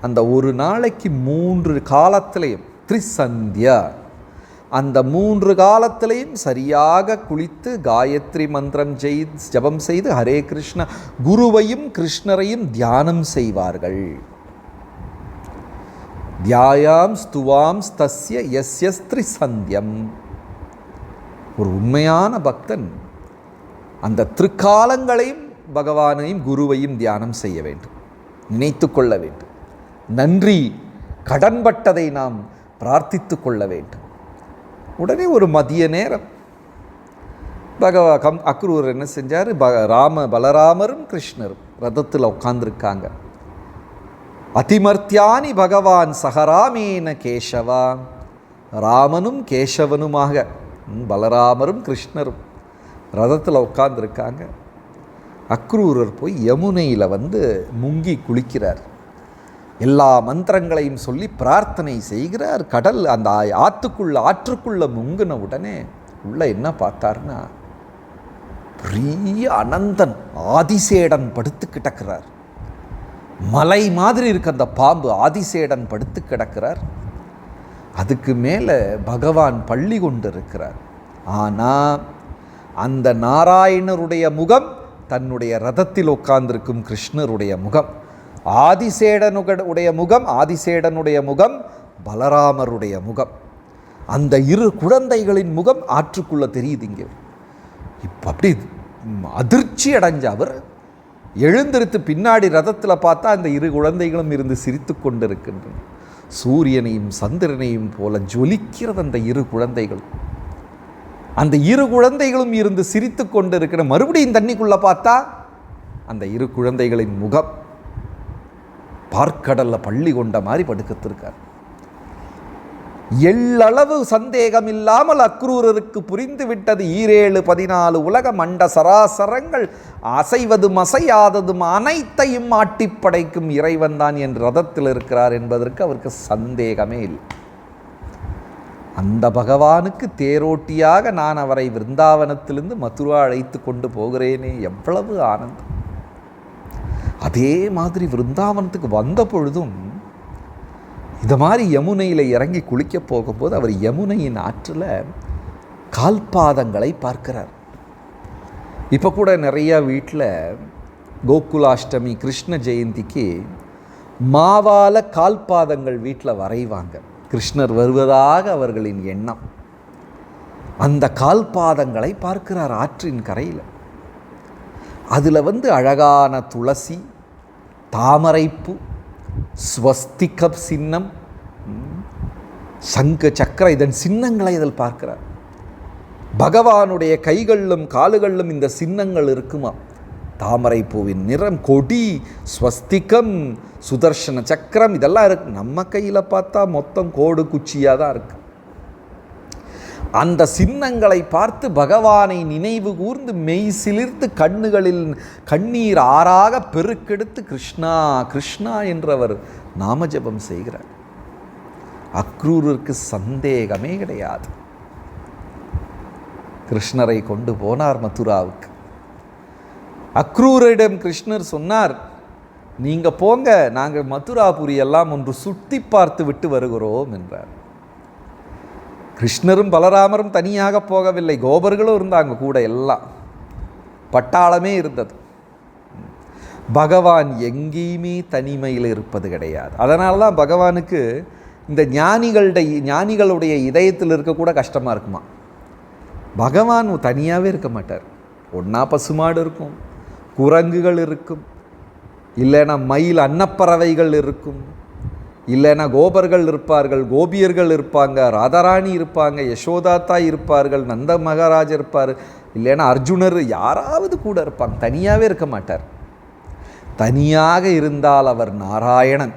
அந்த ஒரு நாளைக்கு 3 காலத்திலையும் திரிசந்தியா, அந்த 3 காலத்திலையும் சரியாக குளித்து காயத்ரி மந்திரம் ஜபம் செய்து ஹரே கிருஷ்ண குருவையும் கிருஷ்ணரையும் தியானம் செய்வார்கள். தியாயாம் ஸ்துவாம் ஸ்தஸ்ய யஸ்யஸ்திரி சந்தியம். ஒரு உண்மையான பக்தன் அந்த திருக்காலங்களையும் பகவானையும் குருவையும் தியானம் செய்ய வேண்டும், நினைத்து கொள்ள வேண்டும். நன்றி கடன்பட்டதை நாம் பிரார்த்தித்து கொள்ள வேண்டும். உடனே ஒரு மதிய நேரம் அக்ரூர் என்ன செஞ்சார், பலராமரும் கிருஷ்ணரும் ரதத்தில் உட்கார்ந்துருக்காங்க. அதிமர்த்தியானி பகவான் சகராமேன கேசவா, ராமனும் கேசவனுமாக பலராமரும் கிருஷ்ணரும் ரதத்தில் உட்கார்ந்துருக்காங்க. அக்ரூரர் போய் யமுனையில் முங்கி குளிக்கிறார். எல்லா மந்திரங்களையும் சொல்லி பிரார்த்தனை செய்கிறார். கடல் அந்த ஆற்றுக்குள்ள முங்கின உடனே உள்ள என்ன பார்த்தார்னா, பெரிய அனந்தன் ஆதிசேடன் படுத்து கிடக்கிறார். மலை மாதிரி இருக்க அந்த பாம்பு ஆதிசேடன் படுத்து கிடக்கிறார். அதுக்கு மேலே பகவான் பள்ளி கொண்டு இருக்கிறார். ஆனால் அந்த நாராயணருடைய முகம் தன்னுடைய ரதத்தில் உட்கார்ந்திருக்கும் கிருஷ்ணருடைய முகம், ஆதிசேடனுடைய முகம் பலராமருடைய முகம், அந்த 2 குழந்தைகளின் முகம் ஆற்றுக்குள்ளே தெரியுது. இங்கே இப்போ அப்படி அதிர்ச்சி அடைஞ்ச அவர் எழுந்திருத்து பின்னாடி ரதத்தில் பார்த்தா அந்த 2 குழந்தைகளும் இருந்து சிரித்து கொண்டு இருக்கின்றன. சூரியனையும் சந்திரனையும் போல ஜொலிக்கிறது அந்த 2 குழந்தைகள். அந்த 2 குழந்தைகளும் இருந்து சிரித்து கொண்டு இருக்கிற. மறுபடியும் தண்ணிக்குள்ளே பார்த்தா அந்த 2 குழந்தைகளின் முகம் பார்க்கடல்ல பள்ளி கொண்ட மாதிரி படுக்கத்திருக்கார். எள்ளளவு சந்தேகம் இல்லாமல் அக்ரூரருக்கு புரிந்து விட்டது, 14 உலக மண்ட சராசரங்கள் அசைவதும் அசையாததும் அனைத்தையும் ஆட்டி படைக்கும் இறைவன் தான் என் ரதத்தில் இருக்கிறார் என்பதற்கு அவருக்கு சந்தேகமே இல்லை. அந்த பகவானுக்கு தேரோட்டியாக நான் அவரை விருந்தாவனத்திலிருந்து மதுரா அழைத்து கொண்டு போகிறேனே, எவ்வளவு ஆனந்தம். அதே மாதிரி விருந்தாவனத்துக்கு வந்த பொழுதும் இந்த மாதிரி யமுனையில் இறங்கி குளிக்க போகும்போது அவர் யமுனையின் ஆற்றில் கால்பாதங்களை பார்க்கிறார். இப்போ கூட நிறையா வீட்டில் கோகுலாஷ்டமி கிருஷ்ண ஜெயந்திக்கு மாவால் கால்பாதங்கள் வீட்டில் வரைவாங்க. கிருஷ்ணர் வருவதாக அவர்களின் எண்ணம். அந்த கால்பாதங்களை பார்க்கிறார் ஆற்றின் கரையில். அதில் அழகான துளசி, தாமரைப்பூ, ஸ்வஸ்திக சின்னம், சங்க சக்கர இதன் சின்னங்களை இதில் பார்க்கிறார். பகவானுடைய கைகளிலும் காலுகளிலும் இந்த சின்னங்கள் இருக்குமா. தாமரைப்பூவின் நிறம், கொடி, ஸ்வஸ்திகம், சுதர்சன சக்கரம் இதெல்லாம் இருக்கு. நம்ம கையில் பார்த்தா மொத்தம் கோடு குச்சியாக தான் இருக்கு. அந்த சின்னங்களை பார்த்து பகவானை நினைவு கூர்ந்து மெய் சிலிர்த்து கண்ணுகளில் கண்ணீர் ஆறாக பெருக்கெடுத்து கிருஷ்ணா கிருஷ்ணா என்றவர் நாமஜபம் செய்கிறார். அக்ரூருக்கு சந்தேகமே கிடையாது. கிருஷ்ணரை கொண்டு போனார் மதுராவுக்கு. அக்ரூரிடம் கிருஷ்ணர் சொன்னார், நீங்கள் போங்க, நாங்கள் மதுராபுரி எல்லாம் ஒன்று சுற்றி பார்த்து விட்டு வருகிறோம் என்றார். கிருஷ்ணரும் பலராமரும் தனியாக போகவில்லை, கோபர்களும் இருந்தாங்க கூட, எல்லாம் பட்டாளமே இருந்தது. பகவான் எங்கேயுமே தனிமையில் இருப்பது கிடையாது. அதனால தான் பகவானுக்கு இந்த ஞானிகளுடைய இதயத்தில் இருக்கக்கூட கஷ்டமாக இருக்குமா. பகவான் தனியாகவே இருக்க மாட்டார். ஒன்றா பசுமாடு இருக்கும், குரங்குகள் இருக்கும், இல்லைன்னா மயில் அன்னப்பறவைகள் இருக்கும், இல்லைன்னா கோபர்கள் இருப்பார்கள், கோபியர்கள் இருப்பாங்க, ராதாராணி இருப்பாங்க, யசோதாத்தா இருப்பார்கள், நந்த மகாராஜ் இருப்பார், இல்லைன்னா அர்ஜுனர் யாராவது கூட இருப்பாங்க. தனியாகவே இருக்க மாட்டார். தனியாக இருந்தால் அவர் நாராயணன்,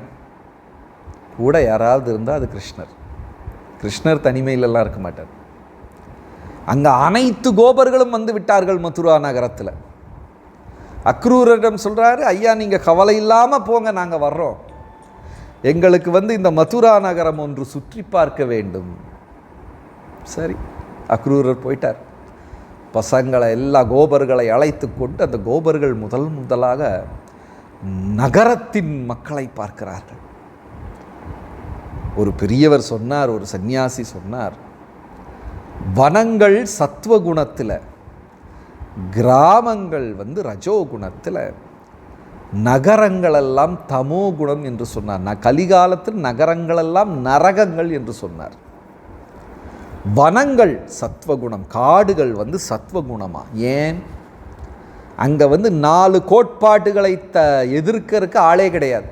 கூட யாராவது இருந்தால் அது கிருஷ்ணர். கிருஷ்ணர் தனிமையிலெல்லாம் இருக்க மாட்டார். அங்கே அனைத்து கோபர்களும் வந்து விட்டார்கள் மதுரா நகரத்தில். அக்ரூரிடம் சொல்கிறாரு, ஐயா நீங்கள் கவலை இல்லாமல் போங்க, நாங்கள் வர்றோம், எங்களுக்கு இந்த மதுரா நகரம் ஒன்று சுற்றி பார்க்க வேண்டும். சரி, அக்ரூரர் போயிட்டார். பசங்களை எல்லா கோபர்களை அழைத்து கொண்டு அந்த கோபர்கள் முதலாக நகரத்தின் மக்களை பார்க்கிறார்கள். ஒரு பெரியவர் சொன்னார், ஒரு சந்நியாசி சொன்னார், வனங்கள் சத்துவகுணத்தில், கிராமங்கள் ரஜோகுணத்தில், நகரங்களெல்லாம் தமோ குணம் என்று சொன்னார். கலிகாலத்தில் நகரங்களெல்லாம் நரகங்கள் என்று சொன்னார். வனங்கள் சத்வகுணம், காடுகள் சத்வகுணமா? ஏன்? அங்கே 4 கோட்பாடுகளை எதிர்க்கிறதுக்கு ஆளே கிடையாது,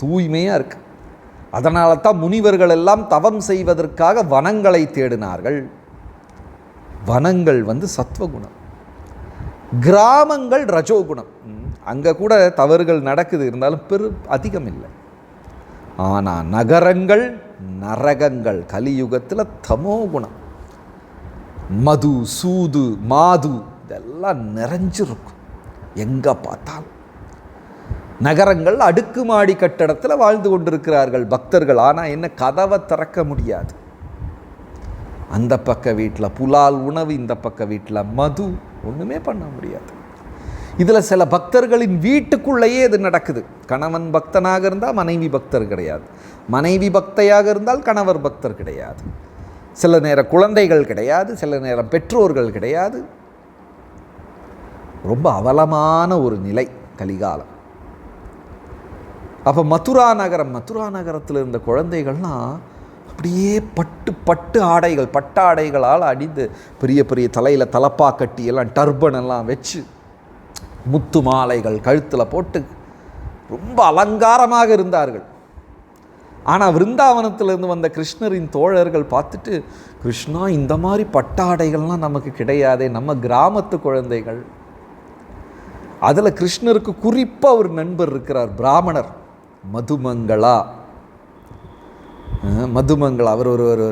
தூய்மையாக இருக்கு. அதனால தான் முனிவர்கள் எல்லாம் தவம் செய்வதற்காக வனங்களை தேடினார்கள். வனங்கள் சத்வகுணம், கிராமங்கள் ரஜோகுணம். அங்கே கூட தவறுகள் நடக்குது, இருந்தாலும் அதிகம் இல்லை. ஆனால் நகரங்கள் நரகங்கள், கலியுகத்தில் தமோ குணம், மது சூது மாது இதெல்லாம் நிறைஞ்சிருக்கும் எங்கே பார்த்தாலும். நகரங்கள் அடுக்குமாடி கட்டடத்தில் வாழ்ந்து கொண்டிருக்கிறார்கள் பக்தர்கள். ஆனால் என்ன, கதவை திறக்க முடியாது. அந்த பக்க வீட்டில் புலால் உணவு, இந்த பக்க வீட்டில் மது, ஒன்றுமே பண்ண முடியாது. இதில் சில பக்தர்களின் வீட்டுக்குள்ளேயே இது நடக்குது. கணவன் பக்தனாக இருந்தால் மனைவி பக்தர் கிடையாது, மனைவி பக்தையாக இருந்தால் கணவர் பக்தர் கிடையாது, சில நேரம் குழந்தைகள் கிடையாது, சில நேரம் பெற்றோர்கள் கிடையாது. ரொம்ப அவலமான ஒரு நிலை கலிகாலம். அப்போ மதுரா நகரத்தில் இருந்த குழந்தைகள்லாம் அப்படியே பட்டு ஆடைகள், பட்டாடைகளால் அணிந்து, பெரிய பெரிய தலையில் தலப்பா கட்டி எல்லாம் டர்பன் எல்லாம் வச்சு, முத்து மாலைகள் கழுத்தில் போட்டு ரொம்ப அலங்காரமாக இருந்தார்கள். ஆனால் விருந்தாவனத்திலிருந்து வந்த கிருஷ்ணரின் தோழர்கள் பார்த்துட்டு, கிருஷ்ணா இந்த மாதிரி பட்டாடைகள்லாம் நமக்கு கிடையாதே, நம்ம கிராமத்து குழந்தைகள். அதில் கிருஷ்ணருக்கு குறிப்பாக ஒரு நண்பர் இருக்கிறார், பிராமணர், மதுமங்களா. அவர் ஒரு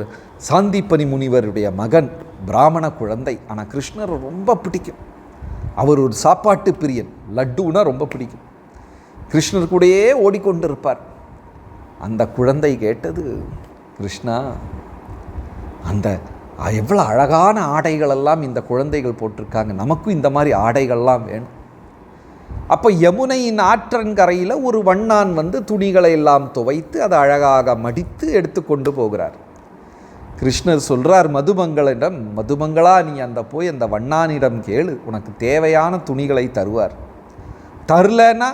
சாந்திப்பனி முனிவருடைய மகன், பிராமண குழந்தை. ஆனால் கிருஷ்ணர் ரொம்ப பிடிக்கும். அவர் ஒரு சாப்பாட்டு பிரியன், லட்டுனா ரொம்ப பிடிக்கும். கிருஷ்ணர் கூடயே ஓடிக்கொண்டிருப்பார். அந்த குழந்தை கேட்டது, கிருஷ்ணா அந்த எவ்வளோ அழகான ஆடைகளெல்லாம் இந்த குழந்தைகள் போட்டிருக்காங்க, நமக்கும் இந்த மாதிரி ஆடைகள்லாம் வேணும். அப்போ யமுனையின் ஆற்றங்கரையில் ஒரு வண்ணான் துணிகளை எல்லாம் துவைத்து அதை அழகாக மடித்து எடுத்து கொண்டு போகிறார். கிருஷ்ணர் சொல்கிறார் மதுமங்களிடம், மதுமங்களா நீ போய் அந்த வண்ணானிடம் கேளு, உனக்கு தேவையான துணிகளை தருவார். தரலன்னா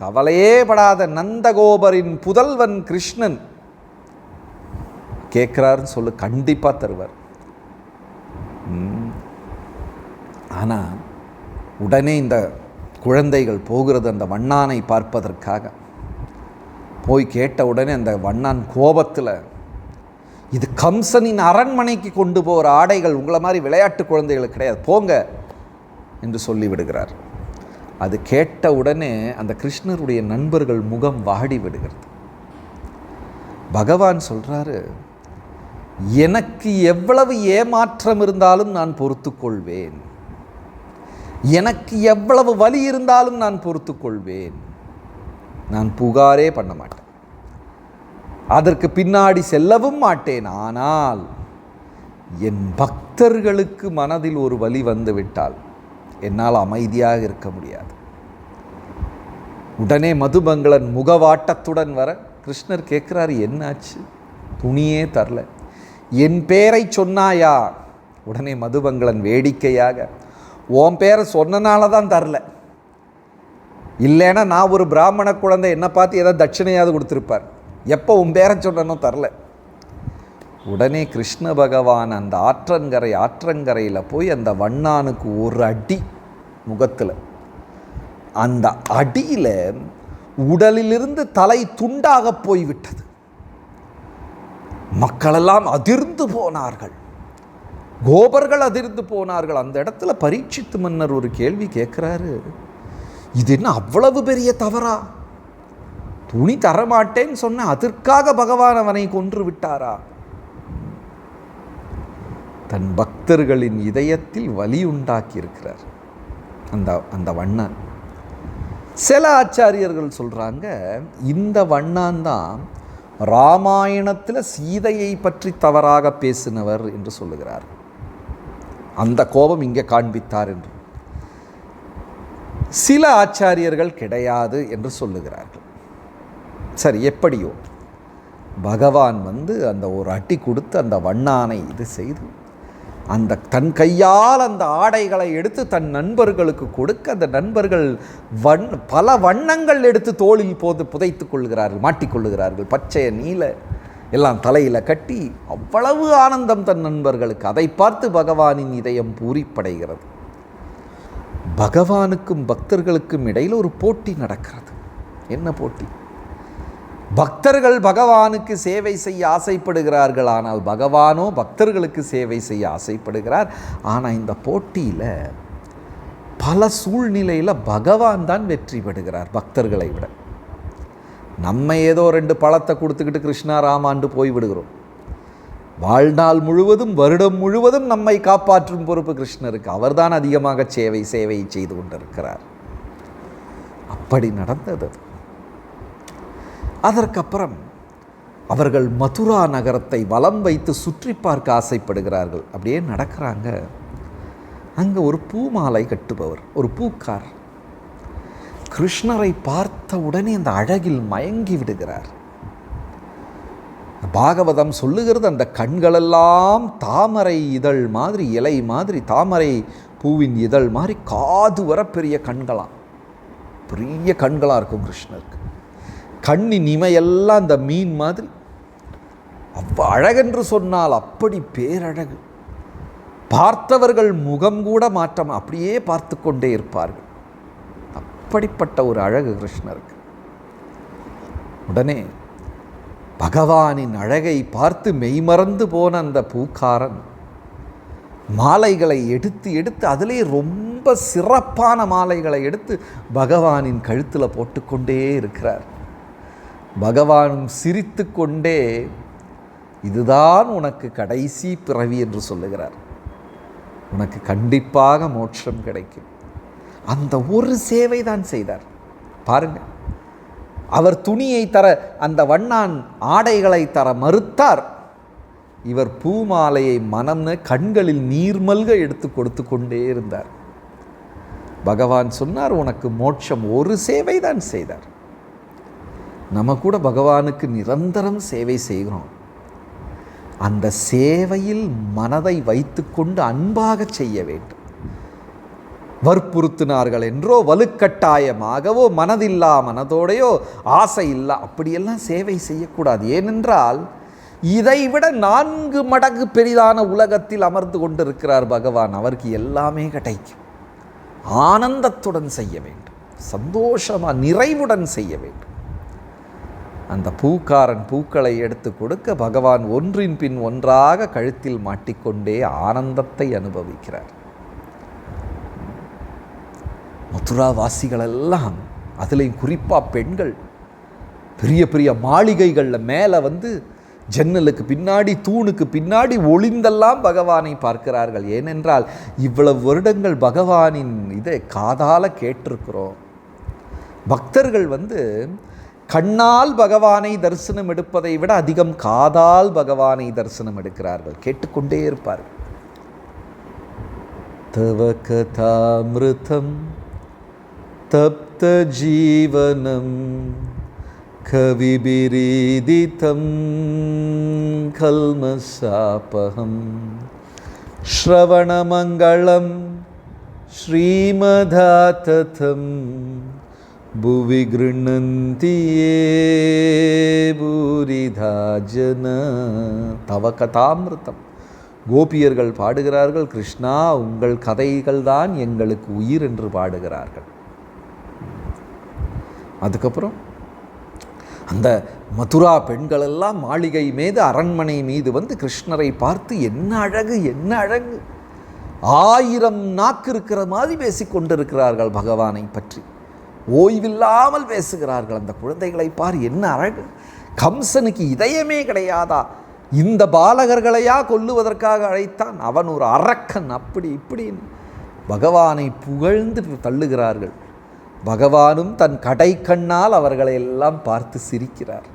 கவலையே படாத, நந்தகோபரின் புதல்வன் கிருஷ்ணன் கேட்குறாருன்னு சொல்லு, கண்டிப்பாக தருவார். ஆனால் உடனே இந்த குழந்தைகள் போகிறது அந்த வண்ணானை பார்ப்பதற்காக. போய் கேட்ட உடனே அந்த வண்ணான் கோபத்தில், இது கம்சனின் அரண்மனைக்கு கொண்டு போகிற ஆடைகள், உங்களை மாதிரி விளையாட்டு குழந்தைகளுக்கு கிடையாது, போங்க என்று சொல்லிவிடுகிறார். அது கேட்ட உடனே அந்த கிருஷ்ணருடைய நண்பர்கள் முகம் வாடி விடுகிறது. பகவான் சொல்கிறாரு, எனக்கு எவ்வளவு ஏமாற்றம் இருந்தாலும் நான் பொறுத்து கொள்வேன், எனக்கு எவ்வளவு வலி இருந்தாலும் நான் பொறுத்து கொள்வேன், நான் புகாரே பண்ண மாட்டேன், அதற்கு பின்னாடி செல்லவும் மாட்டேன். ஆனால் என் பக்தர்களுக்கு மனதில் ஒரு வலி வந்துவிட்டால் என்னால் அமைதியாக இருக்க முடியாது. உடனே மதுமங்களன் முகவாட்டத்துடன் வர கிருஷ்ணர் கேட்குறாரு, என்னாச்சு, துணியே தரல, என் பேரை சொன்னாயா? உடனே மதுமங்களன் வேடிக்கையாக, உன் பேரை சொன்னனால தான் தரல, இல்லைன்னா நான் ஒரு பிராமண குழந்தை, என்னை பார்த்து ஏதாவது தட்சிணையாவது கொடுத்துருப்பார், எப்போ உன் பேரை சொன்னனும் தரல. உடனே கிருஷ்ண பகவான் அந்த ஆற்றங்கரையில் போய் அந்த வண்ணானுக்கு ஒரு அடி முகத்தில் அந்த அடியில் உடலிலிருந்து தலை துண்டாக போய்விட்டது. மக்களெல்லாம் அதிர்ந்து போனார்கள், கோபர்கள் அதிர்ந்து போனார்கள். அந்த இடத்துல பரீட்சித்து மன்னர் ஒரு கேள்வி கேட்குறாரு, இது என்ன அவ்வளவு பெரிய தவறா? துணி தரமாட்டேன்னு சொன்ன அதற்காக பகவான் அவனை கொன்று விட்டாரா? தன் பக்தர்களின் இதயத்தில் வலி உண்டாக்கி இருக்கிறார் அந்த வண்ணான். சில ஆச்சாரியர்கள் சொல்கிறாங்க, இந்த வண்ணான்தான் ராமாயணத்தில் சீதையை பற்றி தவறாக பேசினவர் என்று சொல்லுகிறார். அந்த கோபம் இங்கே காண்பித்தார் என்று. சில ஆச்சாரியர்கள் கிடையாது என்று சொல்லுகிறார்கள். சரி, எப்படியோ பகவான் அந்த ஒரு அடி கொடுத்து அந்த வண்ணானை இது செய்து அந்த தன் கையால் அந்த ஆடைகளை எடுத்து தன் நண்பர்களுக்கு கொடுக்க, அந்த நண்பர்கள் பல வண்ணங்கள் எடுத்து தோளில் புதைத்து கொள்கிறார்கள், மாட்டிக்கொள்ளுகிறார்கள். பச்சை நீல எல்லாம் தலையில் கட்டி அவ்வளவு ஆனந்தம் தன் நண்பர்களுக்கு. அதை பார்த்து பகவானின் இதயம் பூரிப்படைகிறது. பகவானுக்கும் பக்தர்களுக்கும் இடையில் ஒரு போட்டி நடக்கிறது. என்ன போட்டி? பக்தர்கள் பகவானுக்கு சேவை செய்ய ஆசைப்படுகிறார்கள், ஆனால் பகவானோ பக்தர்களுக்கு சேவை செய்ய ஆசைப்படுகிறார். ஆனால் இந்த போட்டியில் பல சூழ்நிலையில் பகவான் தான் வெற்றி பெறுகிறார் பக்தர்களை விட. நம்ம ஏதோ 2 பழத்தை கொடுத்துக்கிட்டு கிருஷ்ணா ராமாண்டு போய்விடுகிறோம். வாழ்நாள் முழுவதும் வருடம் முழுவதும் நம்மை காப்பாற்றும் பொறுப்பு கிருஷ்ணருக்கு. அவர்தான் அதிகமாக சேவை செய்து கொண்டிருக்கிறார். அப்படி நடந்தது. அதற்கப்புறம் அவர்கள் மதுரா நகரத்தை வலம் வைத்து சுற்றி பார்க்க ஆசைப்படுகிறார்கள். அப்படியே நடக்கிறாங்க. அங்கே ஒரு பூமாலை கட்டுபவர், ஒரு பூக்கார், கிருஷ்ணரை பார்த்த உடனே அந்த அழகில் மயங்கி விடுகிறார். பாகவதம் சொல்லுகிறது, அந்த கண்களெல்லாம் தாமரை இதழ் மாதிரி, இலை மாதிரி, தாமரை பூவின் இதழ் மாதிரி காது வர பெரிய கண்களாம், பெரிய கண்களாக இருக்கும் கிருஷ்ணருக்கு. கண்ணின் இமையெல்லாம் அந்த மீன் மாதிரி. அழகென்று சொன்னால் அப்படி பேரழகு. பார்த்தவர்கள் முகம் கூட மாற்றம், அப்படியே பார்த்து கொண்டே இருப்பார்கள். அப்படிப்பட்ட ஒரு அழகு கிருஷ்ணருக்கு. உடனே பகவானின் அழகை பார்த்து மெய்மறந்து போன அந்த பூக்காரன் மாலைகளை எடுத்து அதிலே ரொம்ப சிறப்பான மாலைகளை எடுத்து பகவானின் கழுத்தில் போட்டுக்கொண்டே இருக்கிறார். பகவானும் சிரித்து கொண்டே, இதுதான் உனக்கு கடைசி பிறவி என்று சொல்லுகிறார். உனக்கு கண்டிப்பாக மோட்சம் கிடைக்கும். அந்த ஒரு சேவை தான் செய்தார். பாருங்கள், அவர் துணியை தர, அந்த வண்ணான் ஆடைகளை தர மறுத்தார். இவர் பூமாலையை மனம்னு கண்களில் நீர்மல்க எடுத்து கொடுத்து கொண்டே இருந்தார். பகவான் சொன்னார், உனக்கு மோட்சம். ஒரு சேவை தான் செய்தார். நம்ம கூட பகவானுக்கு நிரந்தரம் சேவை செய்கிறோம். அந்த சேவையில் மனதை வைத்து கொண்டு அன்பாக செய்ய வேண்டும். வற்புறுத்தினார்கள் என்றோ, வலுக்கட்டாயமாகவோ, மனதில்லா மனதோடையோ, ஆசை இல்லா, அப்படியெல்லாம் சேவை செய்யக்கூடாது. ஏனென்றால் இதைவிட 4 மடங்கு பெரிதான உலகத்தில் அமர்ந்து கொண்டிருக்கிறார் பகவான். அவருக்கு எல்லாமே கிடைக்கும். ஆனந்தத்துடன் செய்ய வேண்டும், சந்தோஷமாக நிறைவுடன் செய்ய வேண்டும். அந்த பூக்காரன் பூக்களை எடுத்து கொடுக்க பகவான் ஒன்றின் பின் ஒன்றாக கழுத்தில் மாட்டிக்கொண்டே ஆனந்தத்தை அனுபவிக்கிறார். மதுராவாசிகளெல்லாம், அதுலேயும் குறிப்பாக பெண்கள், பெரிய பெரிய மாளிகைகளில் மேலே ஜன்னலுக்கு பின்னாடி, தூணுக்கு பின்னாடி ஒளிந்தெல்லாம் பகவானை பார்க்கிறார்கள். ஏனென்றால் இவ்வளவு வருடங்கள் பகவானின் இதை காதால கேட்டிருக்கிறோம். பக்தர்கள் கண்ணால் பகவானை தரிசனம் எடுப்பதை விட அதிகம் காதால் பகவானை தரிசனம் எடுக்கிறார்கள், கேட்டுக்கொண்டே இருப்பார்கள். தவ கதாமிருதம் தப்த ஜீவனம் கவிபிரீதிதம் கல்மசாபகம் ஸ்ரவணமங்களம் ஸ்ரீமதாததம் புவி கிருண்ணந்தி யே பூரிதா ஜன. தவ கதாமிருதம். கோபியர்கள் பாடுகிறார்கள், கிருஷ்ணா உங்கள் கதைகள் தான் எங்களுக்கு உயிர் என்று பாடுகிறார்கள். அதுக்கப்புறம் அந்த மதுரா பெண்களெல்லாம் மாளிகை மீது அரண்மனை மீது வந்து கிருஷ்ணரை பார்த்து என்ன அழகு என்ன அழகு, 1000 நாக்கு இருக்கிற மாதிரி பேசிக்கொண்டிருக்கிறார்கள் பகவானை பற்றி, ஓய்வில்லாமல் பேசுகிறார்கள். அந்த குழந்தைகளை பார் என்ன அழகு, கம்சனுக்கு இதயமே கிடையாதா, இந்த பாலகர்களையா கொல்லுவதற்காக அழைத்தான், அவன் ஒரு அரக்கன், அப்படி இப்படின்னு பகவானை புகழ்ந்து தள்ளுகிறார்கள். பகவானும் தன் கடை கண்ணால் அவர்களை எல்லாம் பார்த்து சிரிக்கிறார்.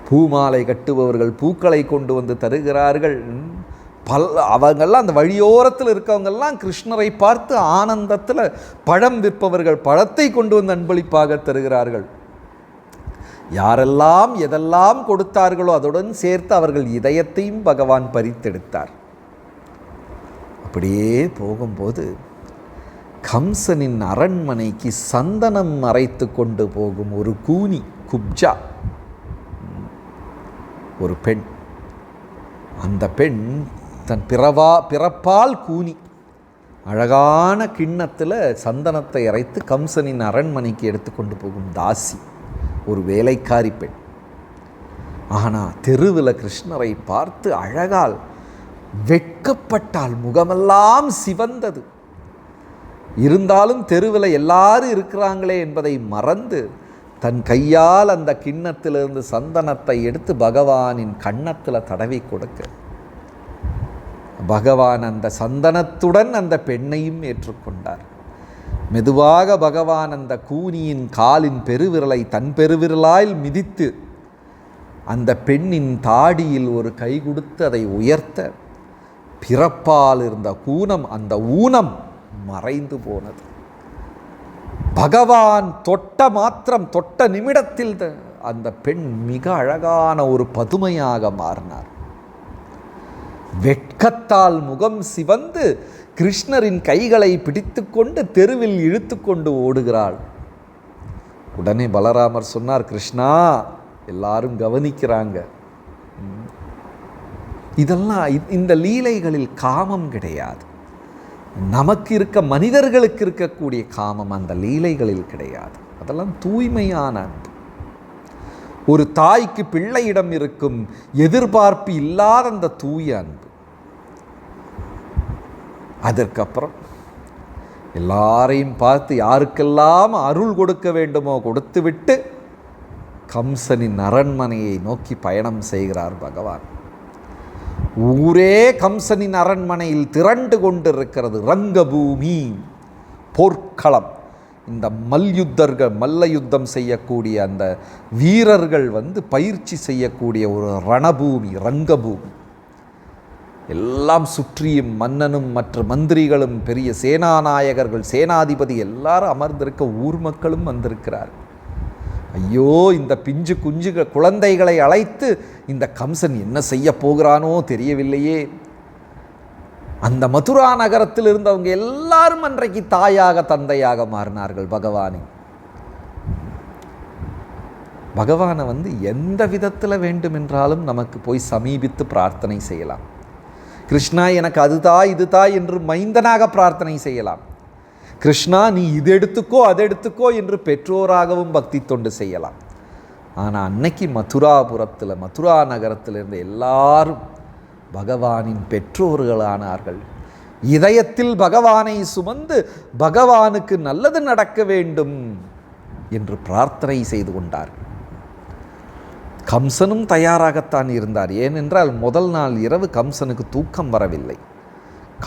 பூமாலை கட்டுபவர்கள் பூக்களை கொண்டு வந்து தருகிறார்கள். அவங்கெல்லாம் அந்த வழியோரத்தில் இருக்கவங்கெல்லாம் கிருஷ்ணரை பார்த்து ஆனந்தத்தில், பழம் விற்பவர்கள் பழத்தை கொண்டு வந்து அன்பளிப்பாக தருகிறார்கள். யாரெல்லாம் எதெல்லாம் கொடுத்தார்களோ அதுடன் சேர்த்து அவர்கள் இதயத்தையும் பகவான் பறித்தெடுத்தார். அப்படியே போகும்போது கம்சனின் அரண்மனைக்கு சந்தனம் அரைத்து கொண்டு போகும் ஒரு கூனி, குப்ஜா, ஒரு பெண். அந்த பெண் தன் பிறப்பால் கூனி, அழகான கிண்ணத்தில் சந்தனத்தை அரைத்து கம்சனின் அரண்மனைக்கு எடுத்து கொண்டு போகும் தாசி, ஒரு வேலைக்காரி பெண். ஆனால் தெருவில் கிருஷ்ணரை பார்த்து அழகால் வெட்கப்பட்டால், முகமெல்லாம் சிவந்தது. இருந்தாலும் தெருவில் எல்லாரும் இருக்கிறாங்களே என்பதை மறந்து தன் கையால் அந்த கிண்ணத்திலிருந்து சந்தனத்தை எடுத்து பகவானின் கன்னத்தில் தடவி கொடுக்க, பகவான் அந்த சந்தனத்துடன் அந்த பெண்ணையும் ஏற்றுக்கொண்டார். மெதுவாக பகவான் அந்த கூனியின் காலின் பெருவிரலை தன் பெருவிரலால் மிதித்து அந்த பெண்ணின் தாடியில் ஒரு கை கொடுத்து அதை உயர்த்த, பிறப்பால் இருந்த அந்த ஊனம் மறைந்து போனது. பகவான் தொட்ட நிமிடத்தில் அந்த பெண் மிக அழகான ஒரு பதுமையாக மாறினார். வெட்கத்தால் முகம் சிவந்து கிருஷ்ணரின் கைகளை பிடித்து கொண்டு தெருவில் இழுத்து கொண்டு ஓடுகிறாள். உடனே பலராமர் சொன்னார், கிருஷ்ணா எல்லாரும் கவனிக்கிறாங்க. இதெல்லாம் இந்த லீலைகளில் காமம் கிடையாது. நமக்கு இருக்க, மனிதர்களுக்கு இருக்கக்கூடிய காமம் அந்த லீலைகளில் கிடையாது. அதெல்லாம் தூய்மையான அன்பு. ஒரு தாய்க்கு பிள்ளையிடம் இருக்கும் எதிர்பார்ப்பு இல்லாத அந்த தூய அன்பு. அதற்கப்புறம் எல்லாரையும் பார்த்து யாருக்கெல்லாம் அருள் கொடுக்க வேண்டுமோ கொடுத்துவிட்டு கம்சனின் அரண்மனையை நோக்கி பயணம் செய்கிறார் பகவான். ஊரே கம்சனின் அரண்மனையில் திரண்டு கொண்டிருக்கிறது. ரங்கபூமி, போர்க்களம். இந்த மல்ல யுத்தம் செய்யக்கூடிய அந்த வீரர்கள் வந்து பயிற்சி செய்யக்கூடிய ஒரு ரணபூமி, ரங்கபூமி. எல்லாம் சுற்றியும் மன்னனும் மற்ற மந்திரிகளும் பெரிய சேனாநாயகர்கள், சேனாதிபதி எல்லாரும் அமர்ந்திருக்க, ஊர் மக்களும் வந்திருக்கிறார். ஐயோ, இந்த பிஞ்சு குழந்தைகளை அழைத்து இந்த கம்சன் என்ன செய்ய போகிறானோ தெரியவில்லையே. அந்த மதுரா நகரத்தில் இருந்தவங்க எல்லாரும் அன்றைக்கு தாயாக தந்தையாக மாறினார்கள் பகவானை வந்து எந்த விதத்தில் வேண்டுமென்றாலும் நமக்கு போய் சமீபித்து பிரார்த்தனை செய்யலாம். கிருஷ்ணா எனக்கு அதுதா இதுதா என்று மைந்தனாக பிரார்த்தனை செய்யலாம். கிருஷ்ணா நீ இது எடுத்துக்கோ அது எடுத்துக்கோ என்று பெற்றோராகவும் பக்தி தொண்டு செய்யலாம். ஆனால் அன்னைக்கு மதுரா நகரத்தில் இருந்த எல்லாரும் பகவானின் பெற்றோர்களானார்கள். இதயத்தில் பகவானை சுமந்து பகவானுக்கு நல்லது நடக்க வேண்டும் என்று பிரார்த்தனை செய்து கொண்டார்கள். கம்சனும் தயாராகத்தான் இருந்தார். ஏனென்றால் முதல் நாள் இரவு கம்சனுக்கு தூக்கம் வரவில்லை.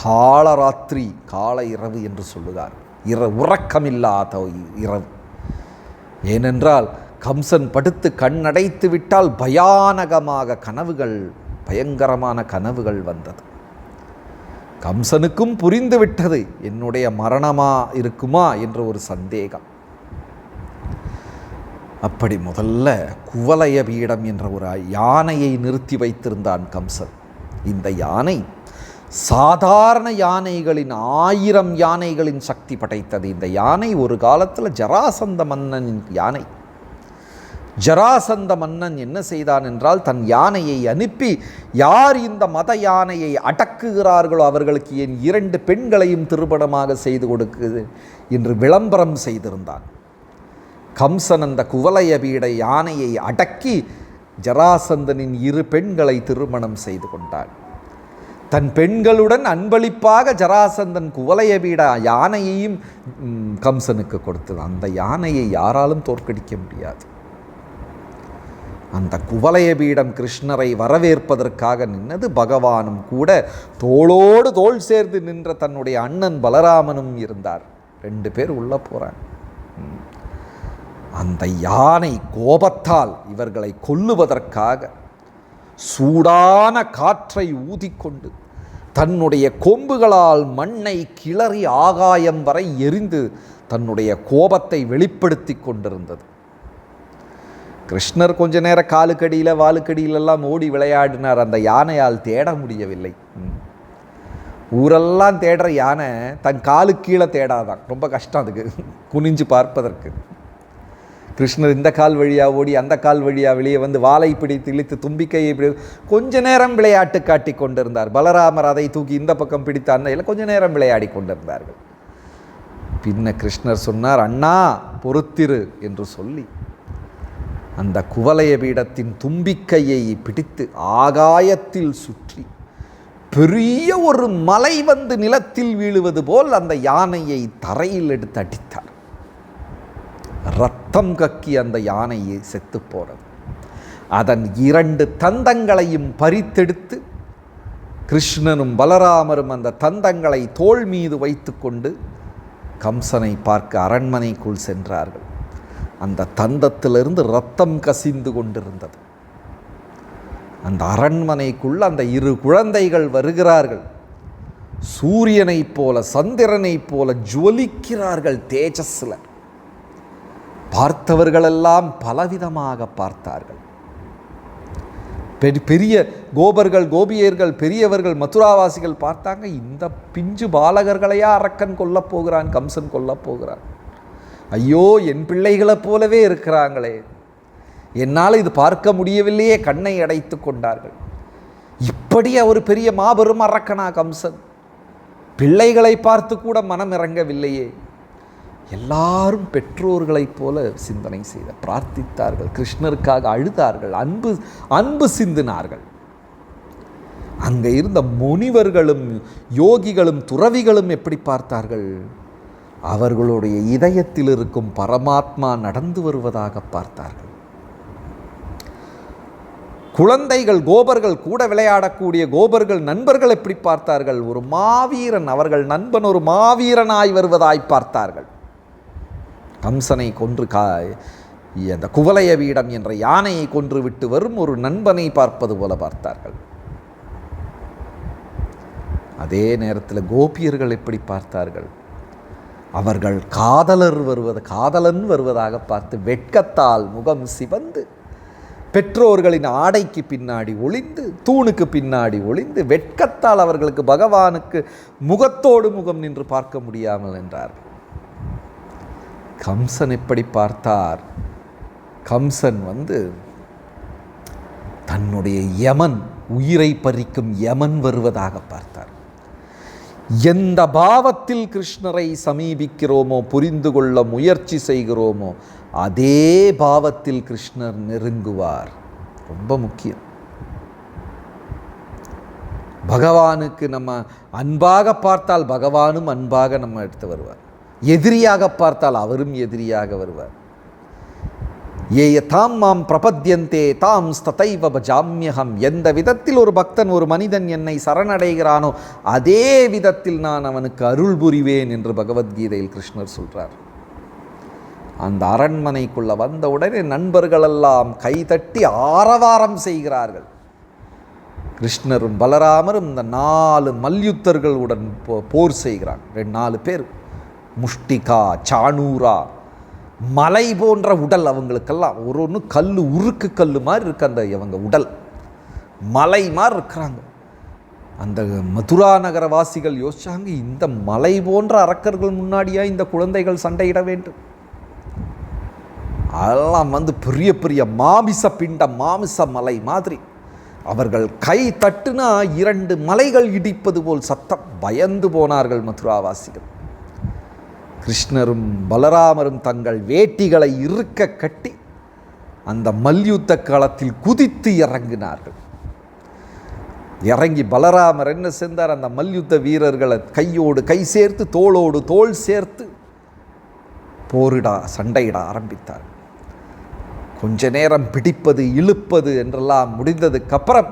காலராத்திரி, கால இரவு என்று சொல்லுகிறார். உறக்கமில்லாத இரவு. ஏனென்றால் கம்சன் படுத்து கண்ணடைத்து விட்டால் பயங்கரமான கனவுகள் வந்தது. கம்சனுக்கும் புரிந்து விட்டது என்னுடைய மரணமா இருக்குமா என்ற ஒரு சந்தேகம். அப்படி முதல்ல குவலய பீடம் என்ற ஒரு யானையை நிறுத்தி வைத்திருந்தான் கம்சன். இந்த யானை சாதாரண யானைகளின் 1000 யானைகளின் சக்தி படைத்தது. இந்த யானை ஒரு காலத்தில் ஜராசந்த மன்னனின் யானை. ஜராசந்த மன்னன் என்ன செய்தான் என்றால், தன் யானையை அனுப்பி யார் இந்த மத யானையை அடக்குகிறார்களோ அவர்களுக்கு என் 2 பெண்களையும் திருமணமாக செய்து கொடுக்குது என்று விளம்பரம் செய்திருந்தான். கம்சன் அந்த குவலய பீட யானையை அடக்கி ஜராசந்தனின் 2 பெண்களை திருமணம் செய்து கொண்டாள். தன் பெண்களுடன் அன்பளிப்பாக ஜராசந்தன் குவலய பீட யானையையும் கம்சனுக்கு கொடுத்தது. அந்த யானையை யாராலும் தோற்கடிக்க முடியாது. அந்த குவலய பீடம் கிருஷ்ணரை வரவேற்பதற்காக நின்னது. பகவானும் கூட தோளோடு தோள் சேர்ந்து நின்ற தன்னுடைய அண்ணன் பலராமனும் இருந்தார். 2 பேர் உள்ள போறாங்க. அந்த யானை கோபத்தால் இவர்களை கொல்லுவதற்காக சூடான காற்றை ஊதிக்கொண்டு தன்னுடைய கொம்புகளால் மண்ணை கிளறி ஆகாயம் வரை எரிந்து தன்னுடைய கோபத்தை வெளிப்படுத்தி கொண்டிருந்தது. கிருஷ்ணர் கொஞ்ச நேரம் காலுக்கடியில் வாலுக்கடியிலெல்லாம் ஓடி விளையாடினார். அந்த யானையால் தேட முடியவில்லை. ஊரெல்லாம் தேடுற யானை தன் காலு கீழே தேடாதான். ரொம்ப கஷ்டம் அதுக்கு குனிஞ்சு பார்ப்பதற்கு. கிருஷ்ணர் இந்த கால் வழியாக ஓடி அந்த கால் வழியாக வெளியே வந்து வாளை பிடித்து இழுத்து தும்பிக்கையை கொஞ்ச நேரம் விளையாட்டு காட்டி கொண்டிருந்தார். பலராமர் அதை தூக்கி இந்த பக்கம் பிடித்த அன்னையில் கொஞ்ச நேரம் விளையாடி கொண்டிருந்தார்கள். பின்ன கிருஷ்ணர் சொன்னார், அண்ணா பொறுத்திரு என்று சொல்லி அந்த குவலய பீடத்தின் தும்பிக்கையை பிடித்து ஆகாயத்தில் சுற்றி பெரிய ஒரு மலை வந்து நிலத்தில் வீழுவது போல் அந்த யானையை தரையில் எடுத்து அடித்தார். ரத்தம் கக்கி அந்த யானையை செத்து போனது. அதன் 2 தந்தங்களையும் பறித்தெடுத்து கிருஷ்ணனும் பலராமரும் அந்த தந்தங்களை தோள் மீது வைத்து கொண்டு கம்சனை பார்க்க அரண்மனைக்குள் சென்றார்கள். அந்த தந்தத்திலிருந்து இரத்தம் கசிந்து கொண்டிருந்தது. அந்த அரண்மனைக்குள் அந்த 2 குழந்தைகள் வருகிறார்கள். சூரியனைப் போல சந்திரனைப் போல ஜொலிக்கிறார்கள் தேஜஸ்ல. பார்த்தவர்களெல்லாம் பலவிதமாக பார்த்தார்கள். பெரிய கோபர்கள் கோபியர்கள் பெரியவர்கள் மதுராவாசிகள் பார்த்தாங்க. இந்த பிஞ்சு பாலகர்களையா அரக்கன் கொல்லப் போகிறான், கம்சன் கொல்லப் போகிறான். ஐயோ, என் பிள்ளைகளைப் போலவே இருக்கிறாங்களே, என்னால் இது பார்க்க முடியவில்லையே, கண்ணை அடைத்து கொண்டார்கள். இப்படி ஒரு பெரிய மாபெரும் அரக்கனா கம்சன்? பிள்ளைகளை பார்த்து கூட மனம் இறங்கவில்லையே. எல்லாரும் பெற்றோர்களைப் போல சிந்தனை செய்த பிரார்த்தித்தார்கள். கிருஷ்ணருக்காக அழுதார்கள், அன்பு சிந்தினார்கள். அங்கே இருந்த முனிவர்களும் யோகிகளும் துறவிகளும் எப்படி பார்த்தார்கள்? அவர்களுடைய இதயத்தில் இருக்கும் பரமாத்மா நடந்து வருவதாக பார்த்தார்கள். குழந்தைகள் கோபர்கள் கூட விளையாடக்கூடிய கோபர்கள் நண்பர்கள் எப்படி பார்த்தார்கள்? ஒரு மாவீரன், அவர்கள் நண்பன் ஒரு மாவீரனாய் வருவதாய் பார்த்தார்கள். கம்சனை கொன்று அந்த குவலய பீடம் என்ற யானையை கொன்று விட்டு வரும் ஒரு நண்பனை பார்ப்பது போல பார்த்தார்கள். அதே நேரத்தில் கோபியர்கள் எப்படி பார்த்தார்கள்? அவர்கள் காதலன் வருவதாக பார்த்து வெட்கத்தால் முகம் சிவந்து பெற்றோர்களின் ஆடைக்கு பின்னாடி ஒளிந்து தூணுக்கு பின்னாடி ஒளிந்து வெட்கத்தால் அவர்களுக்கு பகவானுக்கு முகத்தோடு முகம் நின்று பார்க்க முடியாமல் என்றார்கள். கம்சன் எப்படி பார்த்தார்? கம்சன் தன்னுடைய யமன், உயிரை பறிக்கும் யமன் வருவதாக பார்த்தார். எந்த பாவத்தில் கிருஷ்ணரை சமீபிக்கிறோமோ, புரிந்து கொள்ள முயற்சி செய்கிறோமோ, அதே பாவத்தில் கிருஷ்ணர் நெருங்குவார். ரொம்ப முக்கியம். பகவானுக்கு நம்ம அன்பாக பார்த்தால் பகவானும் அன்பாக நம்ம எடுத்து வருவார். எதிரியாக பார்த்தால் அவரும் எதிரியாக வருவார். ஏ தாம் மாம் பிரபத்யந்தே தாம் ஸ்ததைவ பஜாம்யஹம். எந்த விதத்தில் ஒரு பக்தன், ஒரு மனிதன் என்னை சரணடைகிறானோ அதே விதத்தில் நான் அவனுக்கு அருள் புரிவேன் என்று பகவத்கீதையில் கிருஷ்ணர் சொல்றார். அந்த அரண்மனைக்குள்ள வந்த உடனே நண்பர்களெல்லாம் கைதட்டி ஆரவாரம் செய்கிறார்கள். கிருஷ்ணரும் பலராமரும் இந்த 4 மல்யுத்தர்களுடன் போர் செய்கிறாங்க. 4 பேர், முஷ்டிகா, சாணூரா, மலை போன்ற உடல் அவங்களுக்கெல்லாம். ஒன்று கல், உருக்கு கல் மாதிரி இருக்கு அந்த இவங்க உடல், மலை மாதிரி இருக்கிறாங்க. அந்த மதுரா நகரவாசிகள் யோசிச்சாங்க, இந்த மலை போன்ற அரக்கர்கள் முன்னாடியா இந்த குழந்தைகள் சண்டையிட வேண்டும்? அதெல்லாம் பெரிய பெரிய மாமிச பிண்டம், மாமிச மலை மாதிரி. அவர்கள் கை தட்டுனா 2 மலைகள் இடிப்பது போல் சத்தம். பயந்து போனார்கள் மதுராவாசிகள். கிருஷ்ணரும் பலராமரும் தங்கள் வேட்டிகளை இறுக்க கட்டி அந்த மல்யுத்த களத்தில் குதித்து இறங்கினார்கள். இறங்கி பலராமர் என்ன செஞ்சார், அந்த மல்யுத்த வீரர்களை கையோடு கை சேர்த்து தோளோடு தோள் சேர்த்து சண்டையிட ஆரம்பித்தார். கொஞ்ச நேரம் பிடிப்பது இழுப்பது என்றெல்லாம் முடிந்ததுக்கப்புறம்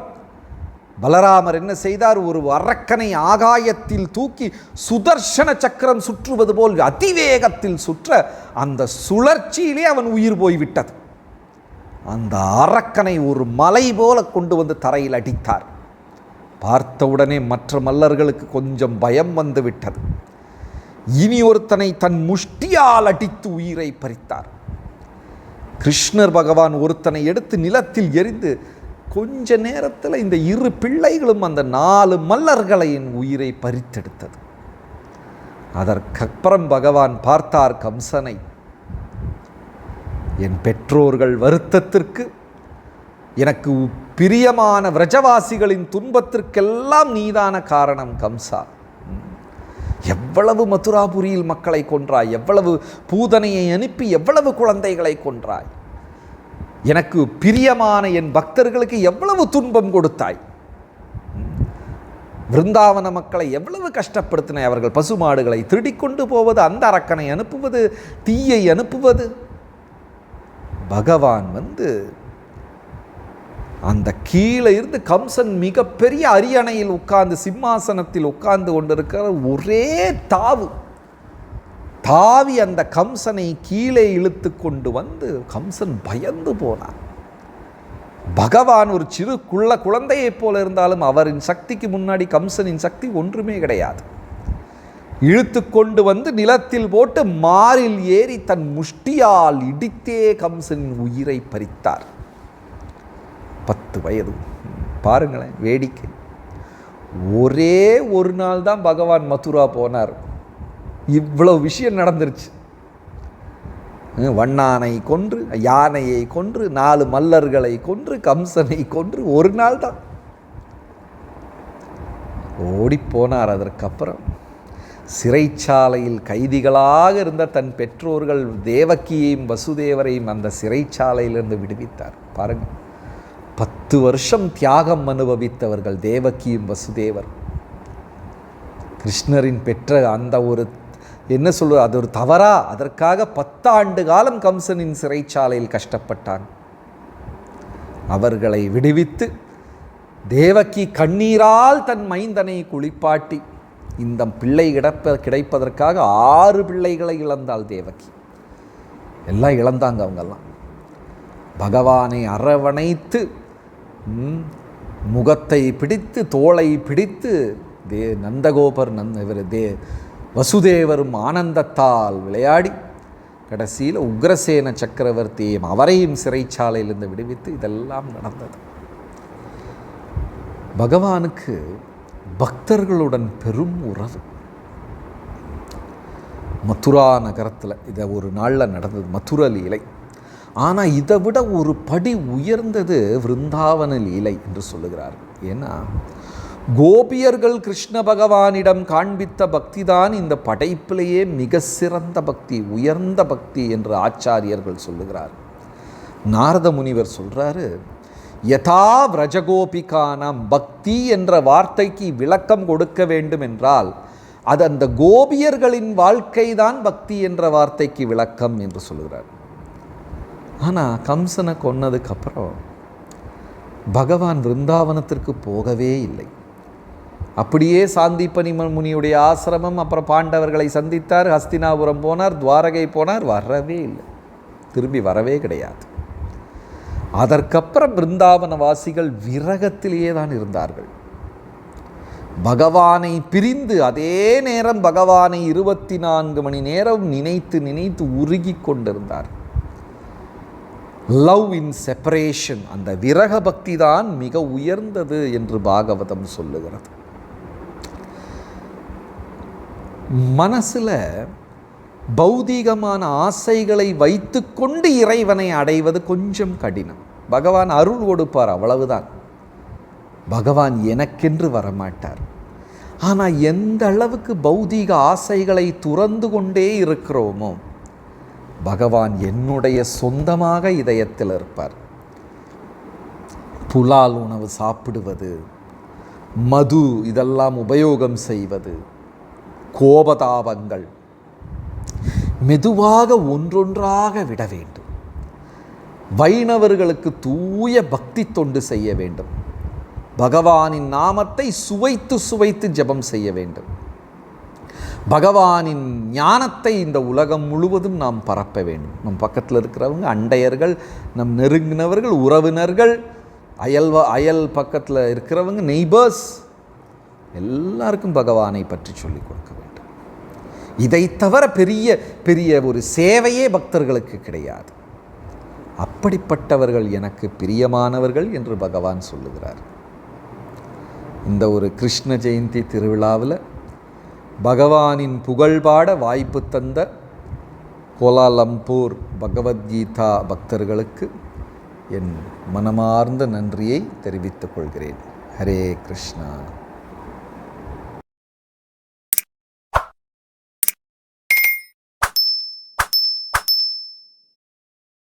பலராமர் என்ன செய்தார், ஒரு அரக்கனை ஆகாயத்தில் தூக்கி சுதர்சன சக்கரம் சுற்றுவது போல் அதிவேகத்தில் சுற்ற அந்த சுழற்சியிலே அவன் உயிர் போய்விட்டது. அந்த அரக்கனை ஒரு மலை போல கொண்டு வந்து தரையில் அடித்தார். பார்த்தவுடனே மற்ற மல்லர்களுக்கு கொஞ்சம் பயம் வந்து விட்டது. இனி ஒருத்தனை தன் முஷ்டியால் அடித்து உயிரை பறித்தார். கிருஷ்ணர் பகவான் ஒருத்தனை எடுத்து நிலத்தில் எறிந்து கொஞ்ச நேரத்தில் இந்த இரு பிள்ளைகளும் அந்த 4 மல்லர்களின் உயிரை பறித்தெடுத்தது. அதற்கப்புறம் பகவான் பார்த்தார் கம்சனை. என் பெற்றோர்கள் வருத்தத்திற்கு, எனக்கு பிரியமான விரஜவாசிகளின் துன்பத்திற்கெல்லாம் நீதான காரணம் கம்சா. எவ்வளவு மதுராபுரியில் மக்களை கொன்றாய், எவ்வளவு பூதனையை அனுப்பி எவ்வளவு குழந்தைகளை கொன்றாய், எனக்கு பிரியமான என் பக்தர்களுக்கு எவ்வளவு துன்பம் கொடுத்தாய், விருந்தாவன மக்களை எவ்வளவு கஷ்டப்படுத்தினாய். அவர்கள் பசுமாடுகளை திருடிக்கொண்டு போவது, அந்த அரக்கனை அனுப்புவது, தீயை அனுப்புவது. பகவான் அந்த கீழே இருந்து கம்சன் மிகப்பெரிய அரியணையில் உட்கார்ந்து சிம்மாசனத்தில் உட்கார்ந்து கொண்டிருக்கிற ஒரே தாவி அந்த கம்சனை கீழே இழுத்து கொண்டு வந்து கம்சன் பயந்து போனான். பகவான் ஒரு சிறு குழந்தையைப் போல இருந்தாலும் அவரின் சக்திக்கு முன்னாடி கம்சனின் சக்தி ஒன்றுமே கிடையாது. இழுத்து கொண்டு வந்து நிலத்தில் போட்டு மாரில் ஏறி தன் முஷ்டியால் இடித்தே கம்சனின் உயிரை பறித்தார். 10 வயது. பாருங்களேன் வேடிக்கை. ஒரே ஒரு நாள் தான் பகவான் மதுரா போனார். இவ்வளவு விஷயம் நடந்துருச்சு. வண்ணானை கொன்று, யானையை கொன்று, 4 மல்லர்களை கொன்று, கம்சனை கொன்று ஒரு நாள் தான் ஓடிப்போனார். அதற்கப்புறம் சிறைச்சாலையில் கைதிகளாக இருந்த தன் பெற்றோர்கள் தேவகியையும் வசுதேவரையும் அந்த சிறைச்சாலையிலிருந்து விடுவித்தார். பாருங்கள், 10 வருஷம் தியாகம் அனுபவித்தவர்கள் தேவகியும் வசுதேவர். கிருஷ்ணரின் பெற்ற அந்த ஒரு என்ன சொல்வது, அது ஒரு தவறா? அதற்காக 10 ஆண்டு காலம் கம்சனின் சிறைச்சாலையில் கஷ்டப்பட்டான். அவர்களை விடுவித்து தேவகி கண்ணீரால் தன் மைந்தனை குளிப்பாட்டி இந்த பிள்ளை கிடைப்பதற்காக 6 பிள்ளைகளை இழந்தாள் தேவகி. எல்லாம் இழந்தாங்க அவங்கெல்லாம். பகவானை அரவணைத்து முகத்தை பிடித்து தோளை பிடித்து நந்தகோபர் வசுதேவரும் ஆனந்தத்தால் விளையாடி கடைசியில் உக்ரசேன சக்கரவர்த்தியையும் அவரையும் சிறைச்சாலையிலிருந்து விடுவித்து இதெல்லாம் நடந்தது. பகவானுக்கு பக்தர்களுடன் பெரும் உறவு. மதுரா நகரத்தில் இதை ஒரு நாளில் நடந்தது மதுர லீலை. ஆனால் இதை விட ஒரு படி உயர்ந்தது விருந்தாவன லீலை என்று சொல்லுகிறார். ஏன்னா கோபியர்கள் கிருஷ்ண பகவானிடம் காண்பித்த பக்தி தான் இந்த படைப்பிலேயே மிக சிறந்த பக்தி, உயர்ந்த பக்தி என்று ஆச்சாரியர்கள் சொல்லுகிறார். நாரத முனிவர் சொல்கிறாரு, யதா விரஜகோபிகானாம், பக்தி என்ற வார்த்தைக்கு விளக்கம் கொடுக்க வேண்டும் என்றால் அது அந்த கோபியர்களின் வாழ்க்கை தான் பக்தி என்ற வார்த்தைக்கு விளக்கம் என்று சொல்லுகிறார். ஆனால் கம்சனை கொன்னதுக்கப்புறம் பகவான் விருந்தாவனத்திற்கு போகவே இல்லை. அப்படியே சாந்திப்பனி முனியுடைய ஆசிரமம், அப்புறம் பாண்டவர்களை சந்தித்தார், ஹஸ்தினாபுரம் போனார், துவாரகை போனார், வரவே இல்லை, திரும்பி வரவே கிடையாது. அதற்கப்புறம் பிருந்தாவன வாசிகள் விரகத்திலேயே தான் இருந்தார்கள். பகவானை பிரிந்து அதே நேரம் பகவானை 24 மணி நேரம் நினைத்து நினைத்து உருகி கொண்டிருந்தார். லவ் இன் செப்பரேஷன், அந்த விரக பக்தி தான் மிக உயர்ந்தது என்று பாகவதம் சொல்லுகிறது. மனசில் பௌதீகமான ஆசைகளை வைத்து கொண்டு இறைவனை அடைவது கொஞ்சம் கடினம். பகவான் அருள் கொடுப்பார், அவ்வளவுதான். பகவான் எனக்கென்று வரமாட்டார். ஆனால் எந்த அளவுக்கு பௌதீக ஆசைகளை துறந்து கொண்டே இருக்கிறோமோ பகவான் என்னுடைய சொந்தமாக இதயத்தில் இருப்பார். புலால் உணவு சாப்பிடுவது, மது இதெல்லாம் உபயோகம் செய்வது, கோபதாபங்கள் மெதுவாக ஒன்றொன்றாக விட வேண்டும். வைணவர்களுக்கு தூய பக்தி தொண்டு செய்ய வேண்டும். பகவானின் நாமத்தை சுவைத்து சுவைத்து ஜெபம் செய்ய வேண்டும். பகவானின் ஞானத்தை இந்த உலகம் முழுவதும் நாம் பரப்ப வேண்டும். நம் பக்கத்தில் இருக்கிறவங்க, அண்டையர்கள், நம் நெருங்கினவர்கள், உறவினர்கள், அயல் பக்கத்தில் இருக்கிறவங்க, நெய்பர்ஸ், எல்லாருக்கும் பகவானை பற்றி சொல்லிக் கொடுக்க வேண்டும். இதை தவிர பெரிய பெரிய ஒரு சேவையே பக்தர்களுக்கு கிடையாது. அப்படிப்பட்டவர்கள் எனக்கு பிரியமானவர்கள் என்று பகவான் சொல்லுகிறார். இந்த ஒரு கிருஷ்ண ஜெயந்தி திருவிழாவில் பகவானின் புகழ்பாட வாய்ப்பு தந்த கோலாலம்பூர் பகவத்கீதா பக்தர்களுக்கு என் மனமார்ந்த நன்றியை தெரிவித்துக் கொள்கிறேன். ஹரே கிருஷ்ணா.